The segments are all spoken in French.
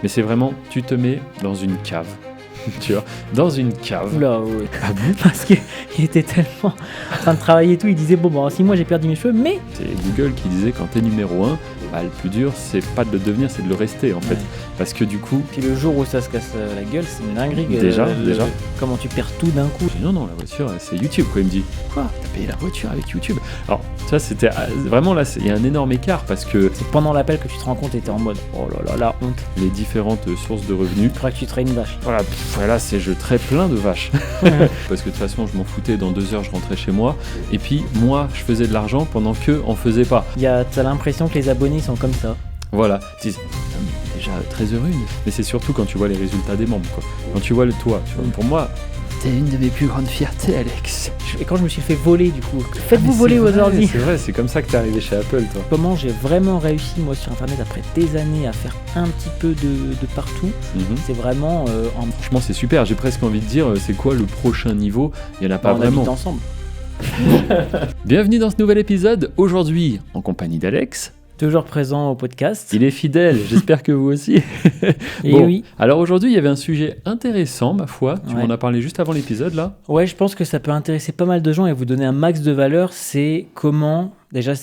Mais c'est vraiment, tu te mets dans une cave. Tu vois, dans une cave. Oula, ouais. Ah bon? Parce qu'il était tellement en train de travailler et tout, il disait bon, 6 mois j'ai perdu mes cheveux, mais C'est Google qui disait quand t'es numéro 1, le plus dur c'est pas de le devenir, c'est de le rester en fait. Ouais. Parce que du coup, puis le jour où ça se casse la gueule, c'est une dinguerie. Déjà. Comment tu perds tout d'un coup. je dis, non, la voiture c'est YouTube quoi. Il me dit quoi? T'as payé la voiture avec YouTube? Alors ça c'était vraiment là, il y a un énorme écart parce que C'est pendant l'appel que tu te rends compte et t'es en mode oh là là, la honte. les différentes sources de revenus. Je crois que tu traites une vache. Voilà, je traite plein de vaches. Parce que de toute façon, je m'en foutais, dans 2 heures, je rentrais chez moi. Et puis, moi, je faisais de l'argent pendant qu'eux en faisaient pas. T'as l'impression que les abonnés sont comme ça. Voilà. Ils disent, ah, mais déjà très heureux. Mais c'est surtout quand tu vois les résultats des membres, quoi. Quand tu vois le toit. Tu vois, pour moi, t'es une de mes plus grandes fiertés, Alex. Et quand je me suis fait voler du coup, Ah, faites-vous mais voler c'est vos vrai, ordi. C'est vrai, c'est comme ça que t'es arrivé chez Apple, toi. Comment j'ai vraiment réussi moi sur internet après des années à faire un petit peu de partout, c'est vraiment en Franchement, c'est super. J'ai presque envie de dire, c'est quoi le prochain niveau? Il n'y en a pas on vraiment. habite ensemble. Bienvenue dans ce nouvel épisode. Aujourd'hui, en compagnie d'Alex. Toujours présent au podcast. Il est fidèle, j'espère que vous aussi. Et Bon, oui. alors aujourd'hui, il y avait un sujet intéressant, ma foi. Tu Ouais. m'en as parlé juste avant l'épisode, là. Ouais, je pense que ça peut intéresser pas mal de gens et vous donner un max de valeur. C'est comment, déjà,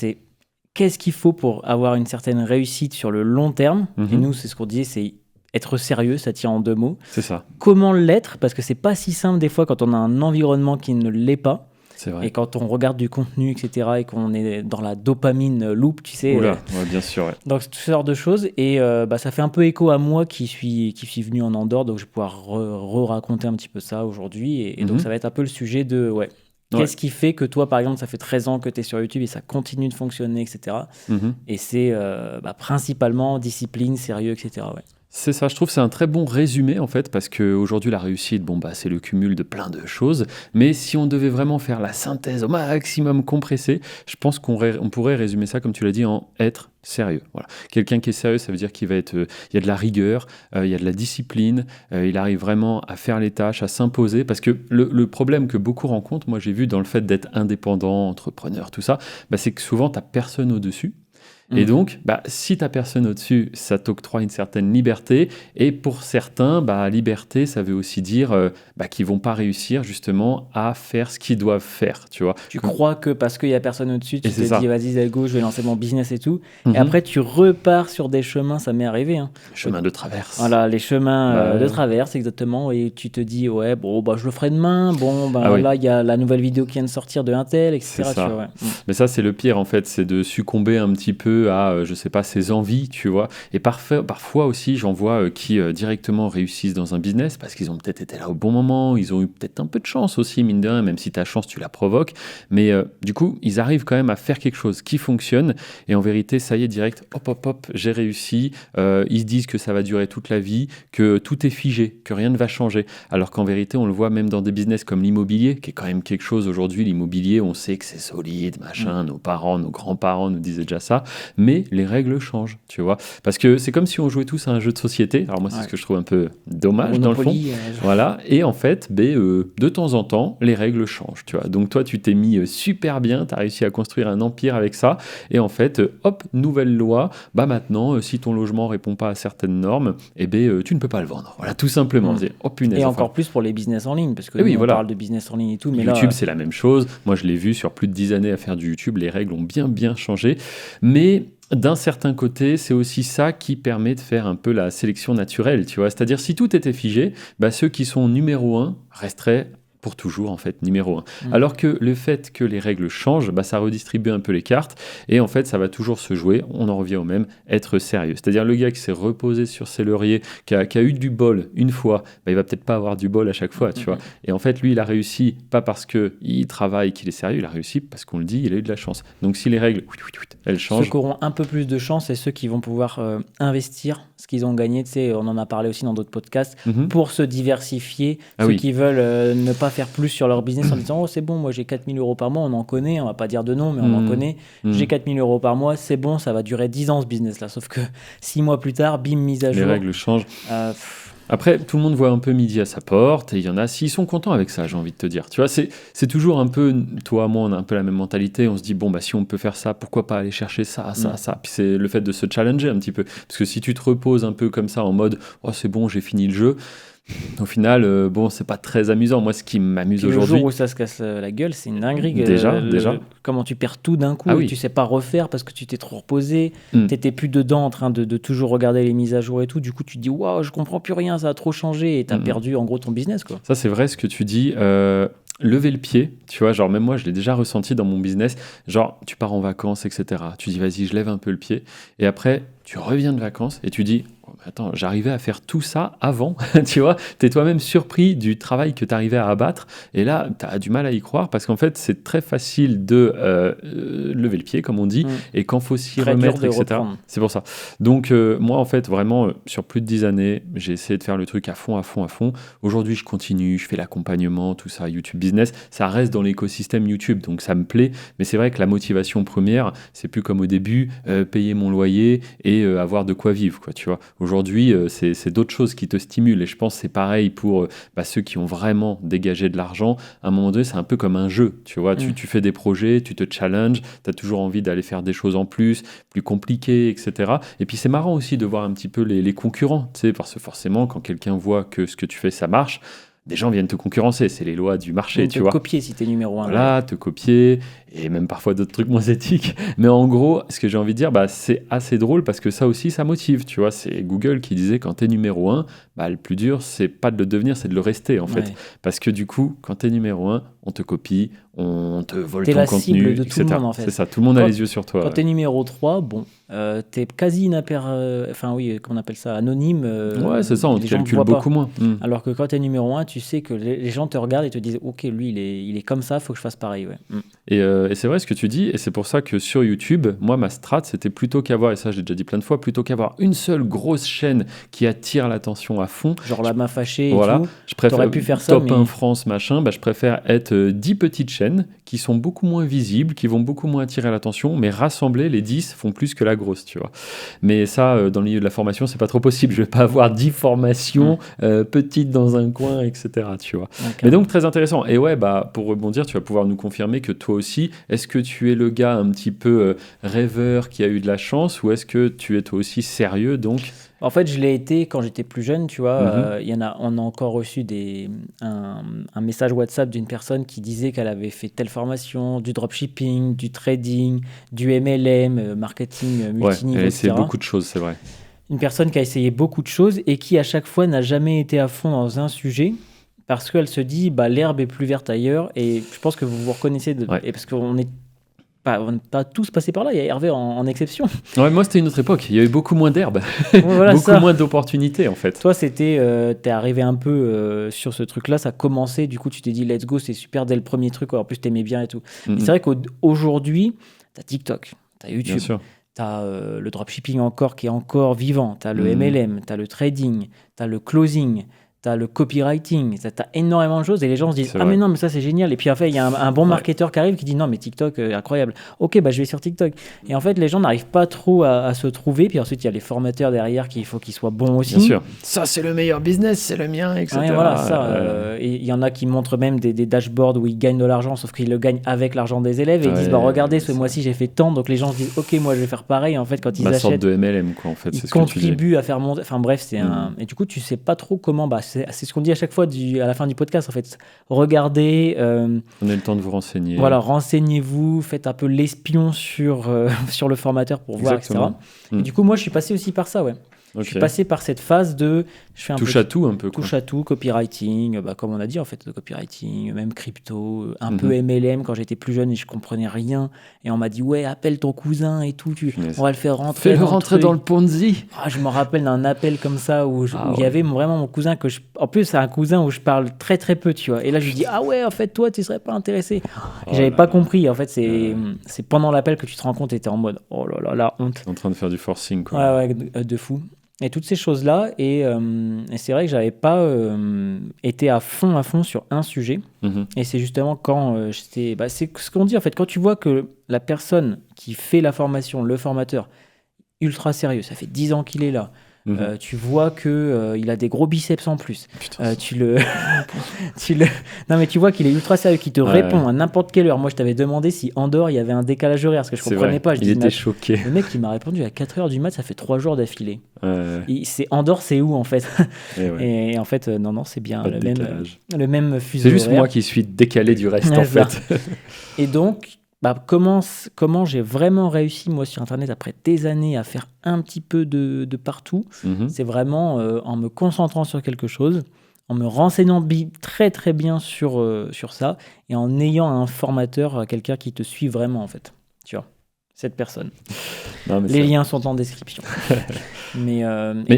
qu'est-ce qu'il faut pour avoir une certaine réussite sur le long terme. Et nous, c'est ce qu'on disait, c'est être sérieux, ça tient en 2 mots. C'est ça, Comment l'être, parce que c'est pas si simple des fois quand on a un environnement qui ne l'est pas. c'est vrai. Et quand on regarde du contenu, etc., et qu'on est dans la dopamine loop, tu sais. Oula, ouais, bien sûr, ouais. Donc, toutes sortes de choses. Et ça fait un peu écho à moi qui suis venu en Andorre. Donc, je vais pouvoir raconter un petit peu ça aujourd'hui. Et donc, ça va être un peu le sujet de, qu'est-ce qui fait que toi, par exemple, ça fait 13 ans que tu es sur YouTube et ça continue de fonctionner, etc. Et c'est principalement discipline, sérieux, etc. Ouais. C'est ça, je trouve que c'est un très bon résumé en fait, parce qu'aujourd'hui la réussite, c'est le cumul de plein de choses, mais si on devait vraiment faire la synthèse au maximum compressée, je pense qu'on pourrait résumer ça, comme tu l'as dit, en être sérieux. Voilà. Quelqu'un qui est sérieux, ça veut dire qu'il va être, il y a de la rigueur, il y a de la discipline, il arrive vraiment à faire les tâches, à s'imposer, parce que le problème que beaucoup rencontrent, moi j'ai vu dans le fait d'être indépendant, entrepreneur, tout ça, c'est que souvent t'as personne au-dessus. Et donc, si tu n'as personne au-dessus, ça t'octroie une certaine liberté. Et pour certains, liberté, ça veut aussi dire qu'ils ne vont pas réussir justement à faire ce qu'ils doivent faire. Tu vois. Tu crois que parce qu'il n'y a personne au-dessus, tu Et te c'est ça. dis vas-y, Zago, je vais lancer mon business et tout. Et après, tu repars sur des chemins, ça m'est arrivé. Hein. Chemin de traverse. Voilà, les chemins Ouais. de traverse, exactement. Et tu te dis, je le ferai demain. oui. Là, il y a la nouvelle vidéo qui vient de sortir de Intel, etc. C'est ça. Tu vois, Mais ça, c'est le pire, en fait, c'est de succomber un petit peu à, je sais pas, ses envies, tu vois. Et parfois aussi, j'en vois qui directement réussissent dans un business parce qu'ils ont peut-être été là au bon moment, ils ont eu peut-être un peu de chance aussi, mine de rien, même si ta chance, tu la provoques. Mais du coup, ils arrivent quand même à faire quelque chose qui fonctionne. Et en vérité, ça y est, direct, hop, j'ai réussi. Ils se disent que ça va durer toute la vie, que tout est figé, que rien ne va changer. Alors qu'en vérité, on le voit même dans des business comme l'immobilier, qui est quand même quelque chose aujourd'hui. L'immobilier, on sait que c'est solide, machin. Nos parents, nos grands-parents nous disaient déjà ça. Mais les règles changent, tu vois. Parce que c'est comme si on jouait tous à un jeu de société. Alors moi, c'est ce que je trouve un peu dommage dans le fond. Voilà. Et en fait, de temps en temps, les règles changent, tu vois. Donc toi, tu t'es mis super bien, tu as réussi à construire un empire avec ça. Et en fait, hop, nouvelle loi. Maintenant, si ton logement répond pas à certaines normes, tu ne peux pas le vendre. Voilà, tout simplement. Punaise. Et encore plus pour les business en ligne, parce que on parle de business en ligne et tout. Mais YouTube, c'est la même chose. Moi, je l'ai vu sur plus de 10 années à faire du YouTube. Les règles ont bien changé. Mais d'un certain côté, c'est aussi ça qui permet de faire un peu la sélection naturelle, tu vois. C'est-à-dire, si tout était figé, ceux qui sont numéro 1 resteraient pour toujours, en fait, numéro 1. Alors que le fait que les règles changent, ça redistribue un peu les cartes, et en fait, ça va toujours se jouer, on en revient au même, être sérieux. C'est-à-dire, le gars qui s'est reposé sur ses lauriers, qui a eu du bol une fois, il va peut-être pas avoir du bol à chaque fois, tu vois. Et en fait, lui, il a réussi, pas parce qu'il travaille, qu'il est sérieux, il a réussi parce qu'on le dit, il a eu de la chance. Donc, si les règles, elles changent... Ceux qui auront un peu plus de chance, c'est ceux qui vont pouvoir investir ce qu'ils ont gagné, tu sais, on en a parlé aussi dans d'autres podcasts, pour se diversifier, ceux qui veulent ne pas faire plus sur leur business en disant c'est bon, moi j'ai 4 000 euros par mois, on en connaît, on va pas dire de nom, mais on en connaît, j'ai 4 000 euros par mois, c'est bon, ça va durer 10 ans ce business là, sauf que 6 mois plus tard, bim, mise à jour, les règles changent. Après, tout le monde voit un peu midi à sa porte, et il y en a, s'ils sont contents avec ça, j'ai envie de te dire. Tu vois, c'est toujours un peu, toi, moi, on a un peu la même mentalité. On se dit, bon, bah, si on peut faire ça, pourquoi pas aller chercher ça, ça, ça. Puis c'est le fait de se challenger un petit peu. Parce que si tu te reposes un peu comme ça, en mode, oh, c'est bon, j'ai fini le jeu. Au final, bon, c'est pas très amusant. Moi, ce qui m'amuse aujourd'hui. Le jour où ça se casse la gueule, c'est une dinguerie. Déjà. Comment tu perds tout d'un coup et tu sais pas refaire parce que tu t'es trop reposé. T'étais plus dedans en train de toujours regarder les mises à jour et tout. Du coup, tu te dis, waouh, je comprends plus rien, ça a trop changé et t'as perdu en gros ton business, quoi. Ça, c'est vrai ce que tu dis. Lever le pied, tu vois, genre même moi, je l'ai déjà ressenti dans mon business. Genre, tu pars en vacances, etc. Tu dis, vas-y, je lève un peu le pied. Et après, tu reviens de vacances et tu dis, oh, mais attends, j'arrivais à faire tout ça avant, tu vois. T'es toi-même surpris du travail que t'arrivais à abattre. Et là, t'as du mal à y croire parce qu'en fait, c'est très facile de lever le pied, comme on dit, et quand faut s'y remettre, etc. Reprendre. C'est pour ça. Donc, moi, en fait, vraiment, sur plus de 10 années, j'ai essayé de faire le truc à fond. Aujourd'hui, je continue, je fais l'accompagnement, tout ça, YouTube Business. Ça reste dans l'écosystème YouTube, donc ça me plaît. Mais c'est vrai que la motivation première, c'est plus comme au début, payer mon loyer et avoir de quoi vivre, quoi, tu vois. Aujourd'hui, c'est d'autres choses qui te stimulent. Et je pense que c'est pareil pour ceux qui ont vraiment dégagé de l'argent. À un moment donné, c'est un peu comme un jeu, tu vois. Tu fais des projets, tu te challenges, tu as toujours envie d'aller faire des choses en plus compliquées, etc. Et puis c'est marrant aussi de voir un petit peu les concurrents, tu sais, parce que forcément, quand quelqu'un voit que ce que tu fais, ça marche, des gens viennent te concurrencer, c'est les lois du marché, tu vois. Te copier si t'es numéro 1. Voilà, te copier, et même parfois d'autres trucs moins éthiques. Mais en gros, ce que j'ai envie de dire, c'est assez drôle parce que ça aussi, ça motive, tu vois. C'est Google qui disait quand t'es numéro 1, le plus dur, c'est pas de le devenir, c'est de le rester, en fait. Parce que du coup, quand t'es numéro 1, on te copie, on te vole ton contenu, cible de etc. Tout le monde, en fait. C'est ça, tout le monde a les yeux sur toi. Quand t'es numéro 3, bon, t'es quasi qu'on appelle ça anonyme. Ouais, c'est ça, on te calcule beaucoup moins. Alors que quand t'es numéro 1, tu sais que les gens te regardent et te disent, ok, lui, il est comme ça, faut que je fasse pareil. Ouais. Et c'est vrai ce que tu dis, et c'est pour ça que sur YouTube, moi, ma strat, c'était plutôt qu'avoir, et ça j'ai déjà dit plein de fois, plutôt qu'avoir une seule grosse chaîne qui attire l'attention à fond. Genre la main fâchée et voilà, tout. Je préfère pu faire ça, Top 1 France, machin, je préfère être 10 petites chaînes qui sont beaucoup moins visibles, qui vont beaucoup moins attirer l'attention, mais rassembler, les 10 font plus que la grosse, tu vois. Mais ça, dans le milieu de la formation, c'est pas trop possible. Je vais pas avoir 10 formations petites dans un coin, etc., tu vois. Okay. Mais donc, très intéressant. Et ouais, pour rebondir, tu vas pouvoir nous confirmer que toi aussi, est-ce que tu es le gars un petit peu rêveur qui a eu de la chance, ou est-ce que tu es toi aussi sérieux, donc? En fait, je l'ai été quand j'étais plus jeune, tu vois. On a encore reçu un message WhatsApp d'une personne qui disait qu'elle avait fait telle formation, du dropshipping, du trading, du MLM, marketing multiniveau, elle a essayé etc. beaucoup de choses, c'est vrai. Une personne qui a essayé beaucoup de choses et qui, à chaque fois, n'a jamais été à fond dans un sujet parce qu'elle se dit, l'herbe est plus verte ailleurs. Et je pense que vous vous reconnaissez, et parce qu'on est on n'est pas tous passés par là, il y a Hervé en exception. Ouais, moi c'était une autre époque, il y avait beaucoup moins d'herbe, voilà, beaucoup moins d'opportunités en fait. Toi t'es arrivé un peu sur ce truc-là, ça a commencé, du coup tu t'es dit let's go, c'est super dès le premier truc, en plus t'aimais bien et tout. Et c'est vrai qu'aujourd'hui, t'as TikTok, t'as YouTube, t'as le dropshipping encore qui est encore vivant, t'as le MLM, t'as le trading, t'as le closing, t'as le copywriting, t'as énormément de choses et les gens se disent mais non mais ça c'est génial, et puis en fait il y a un bon marketeur qui arrive qui dit non mais TikTok incroyable, ok je vais sur TikTok, et en fait les gens n'arrivent pas trop à se trouver, puis ensuite il y a les formateurs derrière qu'il faut qu'ils soient bons aussi. Bien sûr, ça c'est le meilleur business, c'est le mien, etc. Voilà, ça, et il y en a qui montrent même des dashboards où ils gagnent de l'argent, sauf qu'ils le gagnent avec l'argent des élèves, et ils disent regardez ce mois-ci j'ai fait tant, donc les gens se disent ok moi je vais faire pareil, en fait quand ils achètent, sorte de MLM quoi en fait, ils contribuent à faire monter, enfin bref c'est et du coup tu sais pas trop comment, c'est ce qu'on dit à chaque fois à la fin du podcast en fait. Regardez. Prenez le temps de vous renseigner. Voilà, renseignez-vous, faites un peu l'espion sur le formateur pour voir, etc. Et du coup, moi, je suis passé aussi par ça, ouais. Okay. Je suis passé par cette phase de... Je fais touche à tout un peu. Touche à tout, copywriting, comme on a dit en fait, copywriting, même crypto, un peu MLM quand j'étais plus jeune et je comprenais rien. Et on m'a dit, ouais, appelle ton cousin et tout, on va le faire rentrer. Fais-le rentrer dans le Ponzi. Je me rappelle d'un appel comme ça où il y avait vraiment mon cousin en plus, c'est un cousin où je parle très très peu, tu vois. Et là, je lui dis, ah ouais, en fait, toi, tu serais pas intéressé. J'avais pas compris. En fait, c'est pendant l'appel que tu te rends compte et t'es en mode, oh là là, la honte. T'es en train de faire du forcing, quoi. Ouais, de fou. Et toutes ces choses-là, et c'est vrai que j'avais pas été à fond sur un sujet. Et c'est justement quand j'étais... c'est ce qu'on dit en fait, quand tu vois que la personne qui fait la formation, le formateur, ultra sérieux, ça fait 10 ans qu'il est là, Tu vois que il a des gros biceps en plus. Putain, Non mais tu vois qu'il est ultra sérieux, qu'il te répond à n'importe quelle heure. Moi je t'avais demandé si Andorre il y avait un décalage horaire parce que je comprenais pas. Il était choqué. Le mec il m'a répondu à 4h du mat, ça fait 3 jours d'affilée. C'est Andorre, c'est où en fait? Et en fait non c'est bien le même fuseau horaire. C'est juste horaire. moi qui suis décalé du reste en fait. Et donc comment j'ai vraiment réussi, moi, sur Internet, après des années, à faire un petit peu de partout, c'est vraiment en me concentrant sur quelque chose, en me renseignant très, très bien sur ça, et en ayant un formateur, quelqu'un qui te suit vraiment, en fait. Tu vois, cette personne. Non, les liens sont en description. mais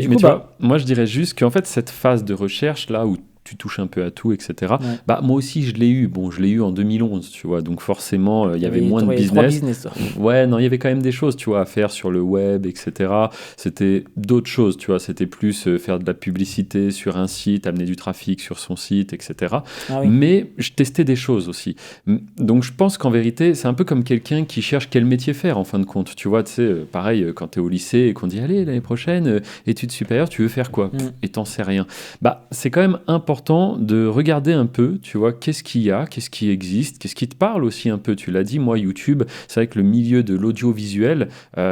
tu vois, moi, je dirais juste qu'en fait, cette phase de recherche, là, où tu touches un peu à tout, etc. Ouais. Moi aussi, je l'ai eu. Bon, je l'ai eu en 2011, tu vois. Donc, forcément, il y avait moins de business. Ouais, non, il y avait quand même des choses, tu vois, à faire sur le web, etc. C'était d'autres choses, tu vois. C'était plus faire de la publicité sur un site, amener du trafic sur son site, etc. Mais je testais des choses aussi. Donc, je pense qu'en vérité, c'est un peu comme quelqu'un qui cherche quel métier faire, en fin de compte. Tu vois, tu sais, pareil, quand tu es au lycée et qu'on dit, allez, l'année prochaine, études supérieures, tu veux faire quoi? Et t'en sais rien. C'est quand même important de regarder un peu, tu vois, qu'est-ce qu'il y a, qu'est-ce qui existe, qu'est-ce qui te parle aussi un peu. Tu l'as dit, moi, YouTube, c'est vrai que le milieu de l'audiovisuel,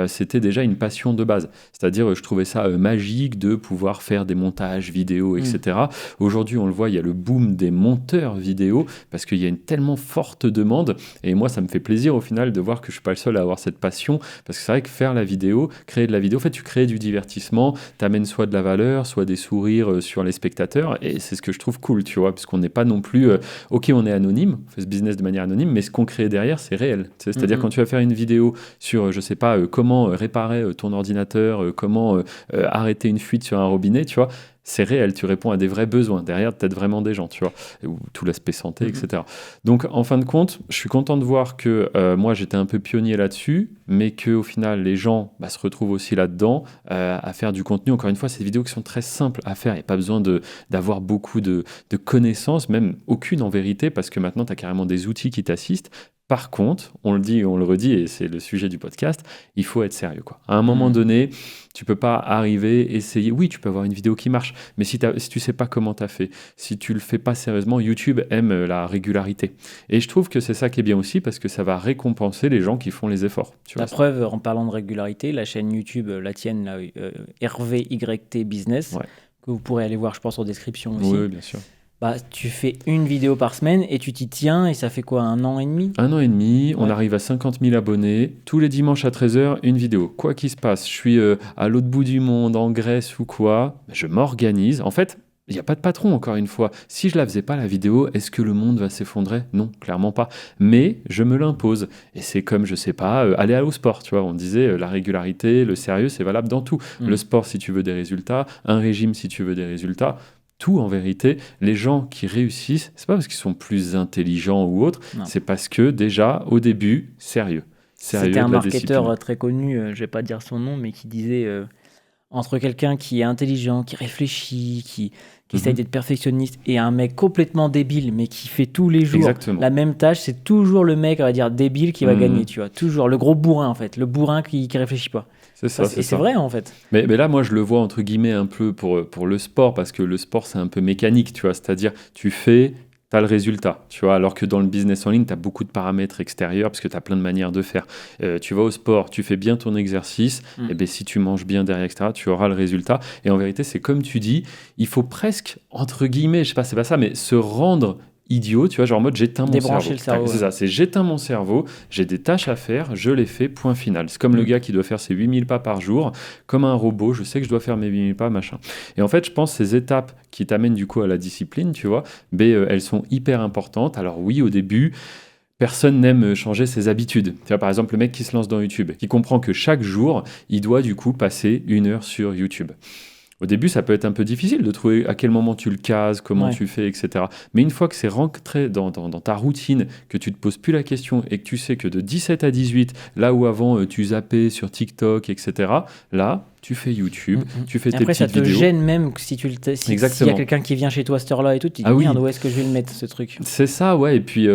c'était déjà une passion de base. C'est-à-dire, je trouvais ça magique de pouvoir faire des montages vidéo, etc. Aujourd'hui, on le voit, il y a le boom des monteurs vidéo parce qu'il y a une tellement forte demande. Et moi, ça me fait plaisir au final de voir que je suis pas le seul à avoir cette passion parce que c'est vrai que faire la vidéo, créer de la vidéo, en fait, tu crées du divertissement, t'amènes soit de la valeur, soit des sourires sur les spectateurs. Et c'est ce que je trouve cool, tu vois, puisqu'on n'est pas non plus ok, on est anonyme, on fait ce business de manière anonyme, mais ce qu'on crée derrière, c'est réel. C'est-à-dire quand tu vas faire une vidéo sur, je sais pas, comment réparer ton ordinateur, comment arrêter une fuite sur un robinet, tu vois, c'est réel, tu réponds à des vrais besoins. Derrière, peut-être vraiment des gens, tu vois, ou tout l'aspect santé, etc. Donc, en fin de compte, je suis content de voir que moi, j'étais un peu pionnier là-dessus, mais qu'au final, les gens se retrouvent aussi là-dedans à faire du contenu. Encore une fois, c'est des vidéos qui sont très simples à faire. Il n'y a pas besoin d'avoir beaucoup de connaissances, même aucune en vérité, parce que maintenant, tu as carrément des outils qui t'assistent. Par contre, on le dit et on le redit, et c'est le sujet du podcast, il faut être sérieux, quoi. À un moment donné, tu peux pas arriver, essayer. Oui, tu peux avoir une vidéo qui marche, mais si tu sais pas comment tu as fait, si tu le fais pas sérieusement, YouTube aime la régularité. Et je trouve que c'est ça qui est bien aussi, parce que ça va récompenser les gens qui font les efforts. La preuve, en parlant de régularité, la chaîne YouTube, la tienne, là, Hervé YT Business, que vous pourrez aller voir, je pense, en description aussi. Oui, bien sûr. Tu fais une vidéo par semaine et tu t'y tiens et ça fait quoi, 1 an et demi? 1 an et demi, on arrive à 50 000 abonnés. Tous les dimanches à 13h, une vidéo. Quoi qu'il se passe, je suis à l'autre bout du monde, en Grèce ou quoi, je m'organise. En fait, il n'y a pas de patron, encore une fois. Si je la faisais pas, la vidéo, est-ce que le monde va s'effondrer? Non, clairement pas. Mais je me l'impose. Et c'est comme, je sais pas, aller au sport, tu vois. On disait, la régularité, le sérieux, c'est valable dans tout. Le sport, si tu veux des résultats. Un régime, si tu veux des résultats. Tout, en vérité, les gens qui réussissent, c'est pas parce qu'ils sont plus intelligents ou autres, c'est parce que déjà, au début, sérieux. C'était un marketeur très connu, je vais pas dire son nom, mais qui disait entre quelqu'un qui est intelligent, qui réfléchit, qui essaye d'être perfectionniste, et un mec complètement débile, mais qui fait tous les jours la même tâche, c'est toujours le mec, on va dire, débile qui va gagner, tu vois. Toujours le gros bourrin, en fait, le bourrin qui réfléchit pas. C'est ça, et c'est vrai, en fait. Mais là, moi, je le vois, entre guillemets, un peu pour le sport, parce que le sport, c'est un peu mécanique, tu vois. C'est-à-dire, tu fais, tu as le résultat, tu vois. Alors que dans le business en ligne, tu as beaucoup de paramètres extérieurs, parce que tu as plein de manières de faire. Tu vas au sport, tu fais bien ton exercice, et bien si tu manges bien derrière, etc., tu auras le résultat. Et en vérité, c'est comme tu dis, il faut presque, entre guillemets, je sais pas, c'est pas ça, mais se rendre idiot, tu vois, genre en mode j'éteins mon cerveau. Le cerveau. C'est ça, c'est j'éteins mon cerveau, j'ai des tâches à faire, je les fais, point final. C'est comme le gars qui doit faire ses 8000 pas par jour, comme un robot, je sais que je dois faire mes 8000 pas, machin. Et en fait, je pense que ces étapes qui t'amènent du coup à la discipline, tu vois, elles sont hyper importantes. Alors oui, au début, personne n'aime changer ses habitudes. Tu vois, par exemple, le mec qui se lance dans YouTube, qui comprend que chaque jour, il doit du coup passer 1 heure sur YouTube. Au début, ça peut être un peu difficile de trouver à quel moment tu le cases, comment tu fais, etc. Mais une fois que c'est rentré dans ta routine, que tu ne te poses plus la question et que tu sais que de 17 à 18, là où avant tu zappais sur TikTok, etc., là, tu fais YouTube, tu fais tes Après, ça petites te vidéos. gêne même si s'il y a quelqu'un qui vient chez toi à cette heure-là et tout, tu te dis merde, où est-ce que je vais le mettre ce truc? C'est ça, ouais. Et puis,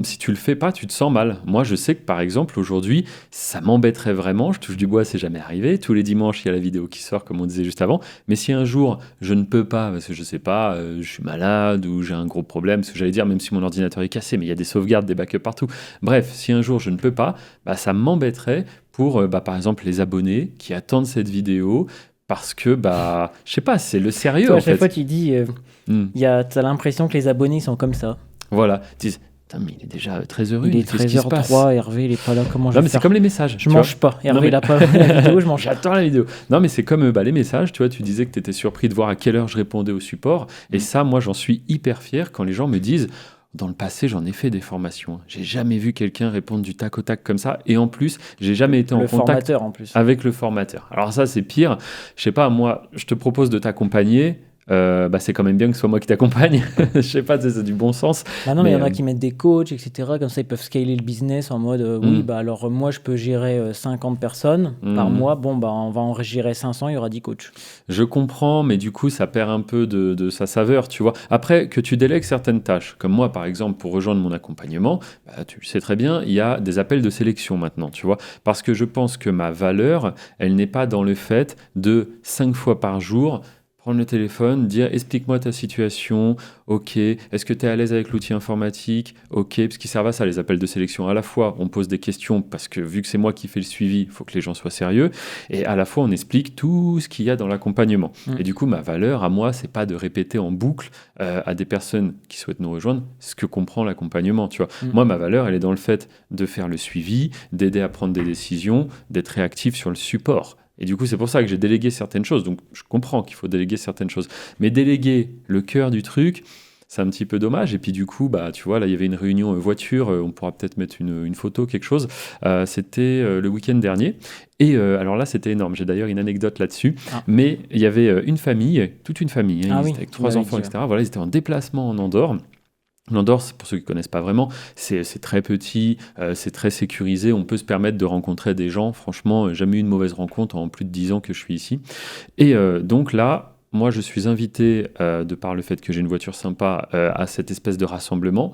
si tu le fais pas, tu te sens mal. Moi, je sais que par exemple, aujourd'hui, ça m'embêterait vraiment. Je touche du bois, c'est jamais arrivé. Tous les dimanches, il y a la vidéo qui sort, comme on disait juste avant. Mais si un jour, je ne peux pas, parce que je sais pas, je suis malade ou j'ai un gros problème, ce que j'allais dire, même si mon ordinateur est cassé, mais il y a des sauvegardes, des backups partout. Bref, si un jour je ne peux pas, ça m'embêterait pour, par exemple, les abonnés qui attendent cette vidéo. Parce que, je sais pas, c'est le sérieux, toi, en à chaque fait. fois, tu dis, t'as l'impression que les abonnés sont comme ça. Voilà. Ils disent, putain, mais il est déjà très heureux. Il est 13h03, Hervé, il est pas là, comment je vais mais c'est comme les messages. Je mange pas. Hervé, il a pas la vidéo, je mange. J'attends la vidéo. Non, mais c'est comme les messages, tu vois, tu disais que tu étais surpris de voir à quelle heure je répondais au support. Et ça, moi, j'en suis hyper fier quand les gens me disent... Dans le passé, j'en ai fait des formations. J'ai jamais vu quelqu'un répondre du tac au tac comme ça. Et en plus, j'ai jamais été en contact avec le formateur. Alors ça, c'est pire. Je sais pas, moi, je te propose de t'accompagner. C'est quand même bien que ce soit moi qui t'accompagne. Je sais pas, c'est du bon sens. Non, mais il y en a qui mettent des coachs, etc. Comme ça, ils peuvent scaler le business en mode alors moi, je peux gérer 50 personnes par mois. Bon, on va en gérer 500, il y aura 10 coachs. Je comprends, mais du coup, ça perd un peu de sa saveur, tu vois. Après, que tu délègues certaines tâches, comme moi, par exemple, pour rejoindre mon accompagnement, tu le sais très bien, il y a des appels de sélection maintenant, tu vois. Parce que je pense que ma valeur, elle n'est pas dans le fait de 5 fois par jour prendre le téléphone, dire explique-moi ta situation, ok, est-ce que tu es à l'aise avec l'outil informatique, ok, parce qu'ils servent à ça, les appels de sélection. À la fois, on pose des questions parce que vu que c'est moi qui fais le suivi, il faut que les gens soient sérieux, et à la fois, on explique tout ce qu'il y a dans l'accompagnement. Et du coup, ma valeur à moi, c'est pas de répéter en boucle à des personnes qui souhaitent nous rejoindre ce que comprend l'accompagnement, tu vois. Moi, ma valeur, elle est dans le fait de faire le suivi, d'aider à prendre des décisions, d'être réactif sur le support. Et du coup, c'est pour ça que j'ai délégué certaines choses. Donc, je comprends qu'il faut déléguer certaines choses. Mais déléguer le cœur du truc, c'est un petit peu dommage. Et puis, du coup, tu vois, là, il y avait une réunion voiture. On pourra peut-être mettre une photo, quelque chose. C'était le week-end dernier. Et alors là, c'était énorme. J'ai d'ailleurs une anecdote là-dessus. Mais il y avait une famille, toute une famille. Ils étaient avec 3 enfants, etc. Voilà, ils étaient en déplacement en Andorre. L'Andorre, pour ceux qui ne connaissent pas vraiment, c'est très petit, c'est très sécurisé, on peut se permettre de rencontrer des gens. Franchement, jamais eu une mauvaise rencontre en plus de 10 ans que je suis ici. Et donc là, moi, je suis invité, de par le fait que j'ai une voiture sympa, à cette espèce de rassemblement.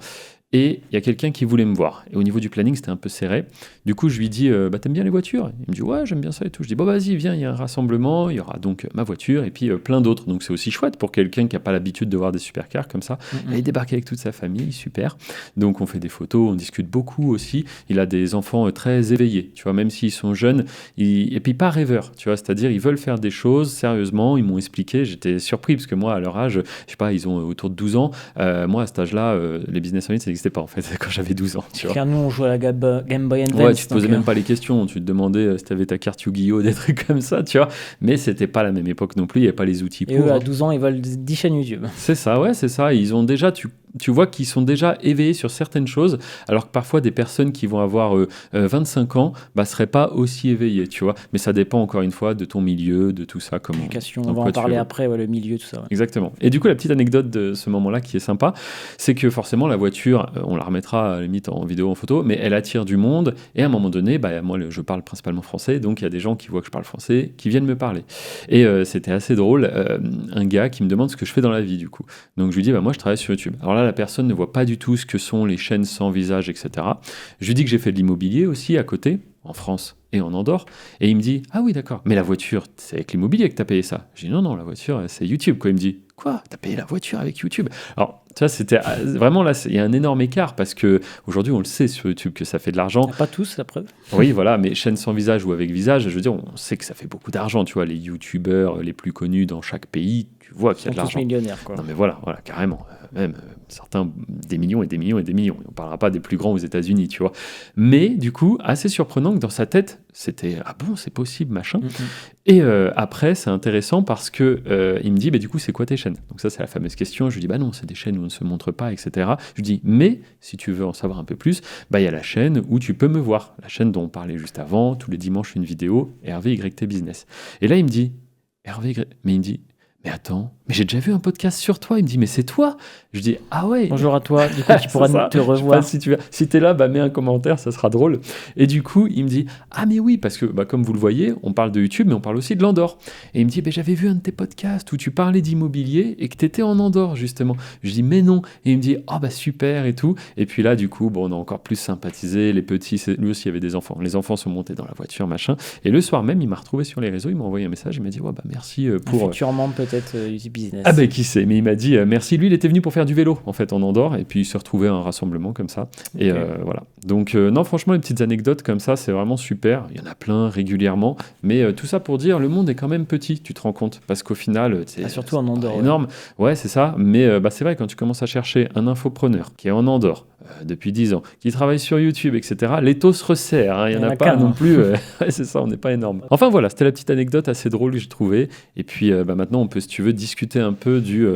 Et il y a quelqu'un qui voulait me voir. Et au niveau du planning, c'était un peu serré. Du coup, je lui dis t'aimes bien les voitures? Il me dit ouais, j'aime bien ça et tout. Je dis bon, vas-y, viens, il y a un rassemblement. Il y aura donc ma voiture et puis plein d'autres. Donc c'est aussi chouette pour quelqu'un qui n'a pas l'habitude de voir des supercars comme ça. Et il débarque avec toute sa famille, super. Donc on fait des photos, on discute beaucoup aussi. Il a des enfants très éveillés, tu vois, même s'ils sont jeunes. Et puis pas rêveurs, tu vois, c'est-à-dire ils veulent faire des choses sérieusement. Ils m'ont expliqué, j'étais surpris parce que moi, à leur âge, je sais pas, ils ont autour de 12 ans. Moi, à cet âge-là, les business en ligne, ça n'existait pas en fait quand j'avais 12 ans, tu vois. Car nous on jouait à la Game Boy Advance. Ouais, tu te posais même pas les questions, tu te demandais si tu avais ta carte Yu-Gi-Oh, des trucs comme ça, tu vois. Mais c'était pas la même époque non plus, il n'y avait pas les outils pour. Et eux à 12 ans, ils veulent 10 chaînes YouTube. C'est ça, ouais, c'est ça. Ils ont déjà, tu vois qu'ils sont déjà éveillés sur certaines choses, alors que parfois des personnes qui vont avoir 25 ans seraient pas aussi éveillées, tu vois. Mais ça dépend encore une fois de ton milieu, de tout ça. L'éducation, on va en parler après, le milieu, tout ça. Ouais. Exactement. Et du coup, la petite anecdote de ce moment-là qui est sympa, c'est que forcément la voiture, on la remettra à la limite en vidéo, en photo, mais elle attire du monde. Et à un moment donné, moi je parle principalement français, donc il y a des gens qui voient que je parle français, qui viennent me parler. Et c'était assez drôle, un gars qui me demande ce que je fais dans la vie du coup. Donc je lui dis, moi je travaille sur YouTube. Alors là, la personne ne voit pas du tout ce que sont les chaînes sans visage, etc. Je lui dis que j'ai fait de l'immobilier aussi à côté, en France et en Andorre, et il me dit, ah oui d'accord, mais la voiture, c'est avec l'immobilier que tu as payé ça. J'ai dit, non, la voiture, c'est YouTube, quoi. Il me dit, quoi, t'as payé la voiture avec YouTube? Alors, tu vois, c'était vraiment là, il y a un énorme écart parce que aujourd'hui, on le sait sur YouTube que ça fait de l'argent. Pas tous, la preuve. Oui, voilà, mais chaîne sans visage ou avec visage, je veux dire, on sait que ça fait beaucoup d'argent, tu vois, les YouTubeurs les plus connus dans chaque pays, tu vois qu'il y a de l'argent. Ils sont tous millionnaires, quoi. Non, mais voilà, carrément. Même certains des millions et des millions et des millions. On ne parlera pas des plus grands aux États-Unis, tu vois. Mais du coup, assez surprenant que dans sa tête, c'était ah bon, c'est possible, machin. Et après, c'est intéressant parce que il me dit, du coup, c'est quoi tes chaînes? Donc ça, c'est la fameuse question. Je lui dis, non, c'est des chaînes où on ne se montre pas, etc. Je lui dis, mais si tu veux en savoir un peu plus, il y a la chaîne où tu peux me voir. La chaîne dont on parlait juste avant, tous les dimanches, une vidéo, Hervé YT Business. Et là, il me dit, Hervé, mais il me dit, mais attends, mais j'ai déjà vu un podcast sur toi. Il me dit, mais c'est toi. Je dis, ah ouais. Bonjour à toi, du coup tu pourras te revoir. Si t'es là, mets un commentaire, ça sera drôle. Et du coup, il me dit, ah mais oui, parce que comme vous le voyez, on parle de YouTube, mais on parle aussi de l'Andorre. Et il me dit, j'avais vu un de tes podcasts où tu parlais d'immobilier et que t'étais en Andorre, justement. Je dis, mais non. Et il me dit, super et tout. Et puis là, du coup, on a encore plus sympathisé. Les petits, lui aussi, il y avait des enfants. Les enfants sont montés dans la voiture, machin. Et le soir même, il m'a retrouvé sur les réseaux, il m'a envoyé un message, il m'a dit, merci pour... Futurement, peut-être, YouTube Business. Ah qui sait, mais il m'a dit merci. Lui, il était venu pour faire du vélo, en fait, en Andorre, et puis il se retrouvait à un rassemblement comme ça. Et voilà. Donc, non, franchement, les petites anecdotes comme ça, c'est vraiment super. Il y en a plein régulièrement, mais tout ça pour dire, le monde est quand même petit, tu te rends compte, parce qu'au final, surtout en Andorre. Énorme. Ouais, c'est ça, mais c'est vrai, quand tu commences à chercher un infopreneur qui est en Andorre depuis 10 ans, qui travaille sur YouTube, etc., l'étau se resserre, hein, il n'y en a pas non plus. C'est ça, on n'est pas énorme. Enfin voilà, c'était la petite anecdote assez drôle que j'ai trouvée. Et puis maintenant, on peut, si tu veux, discuter un peu du...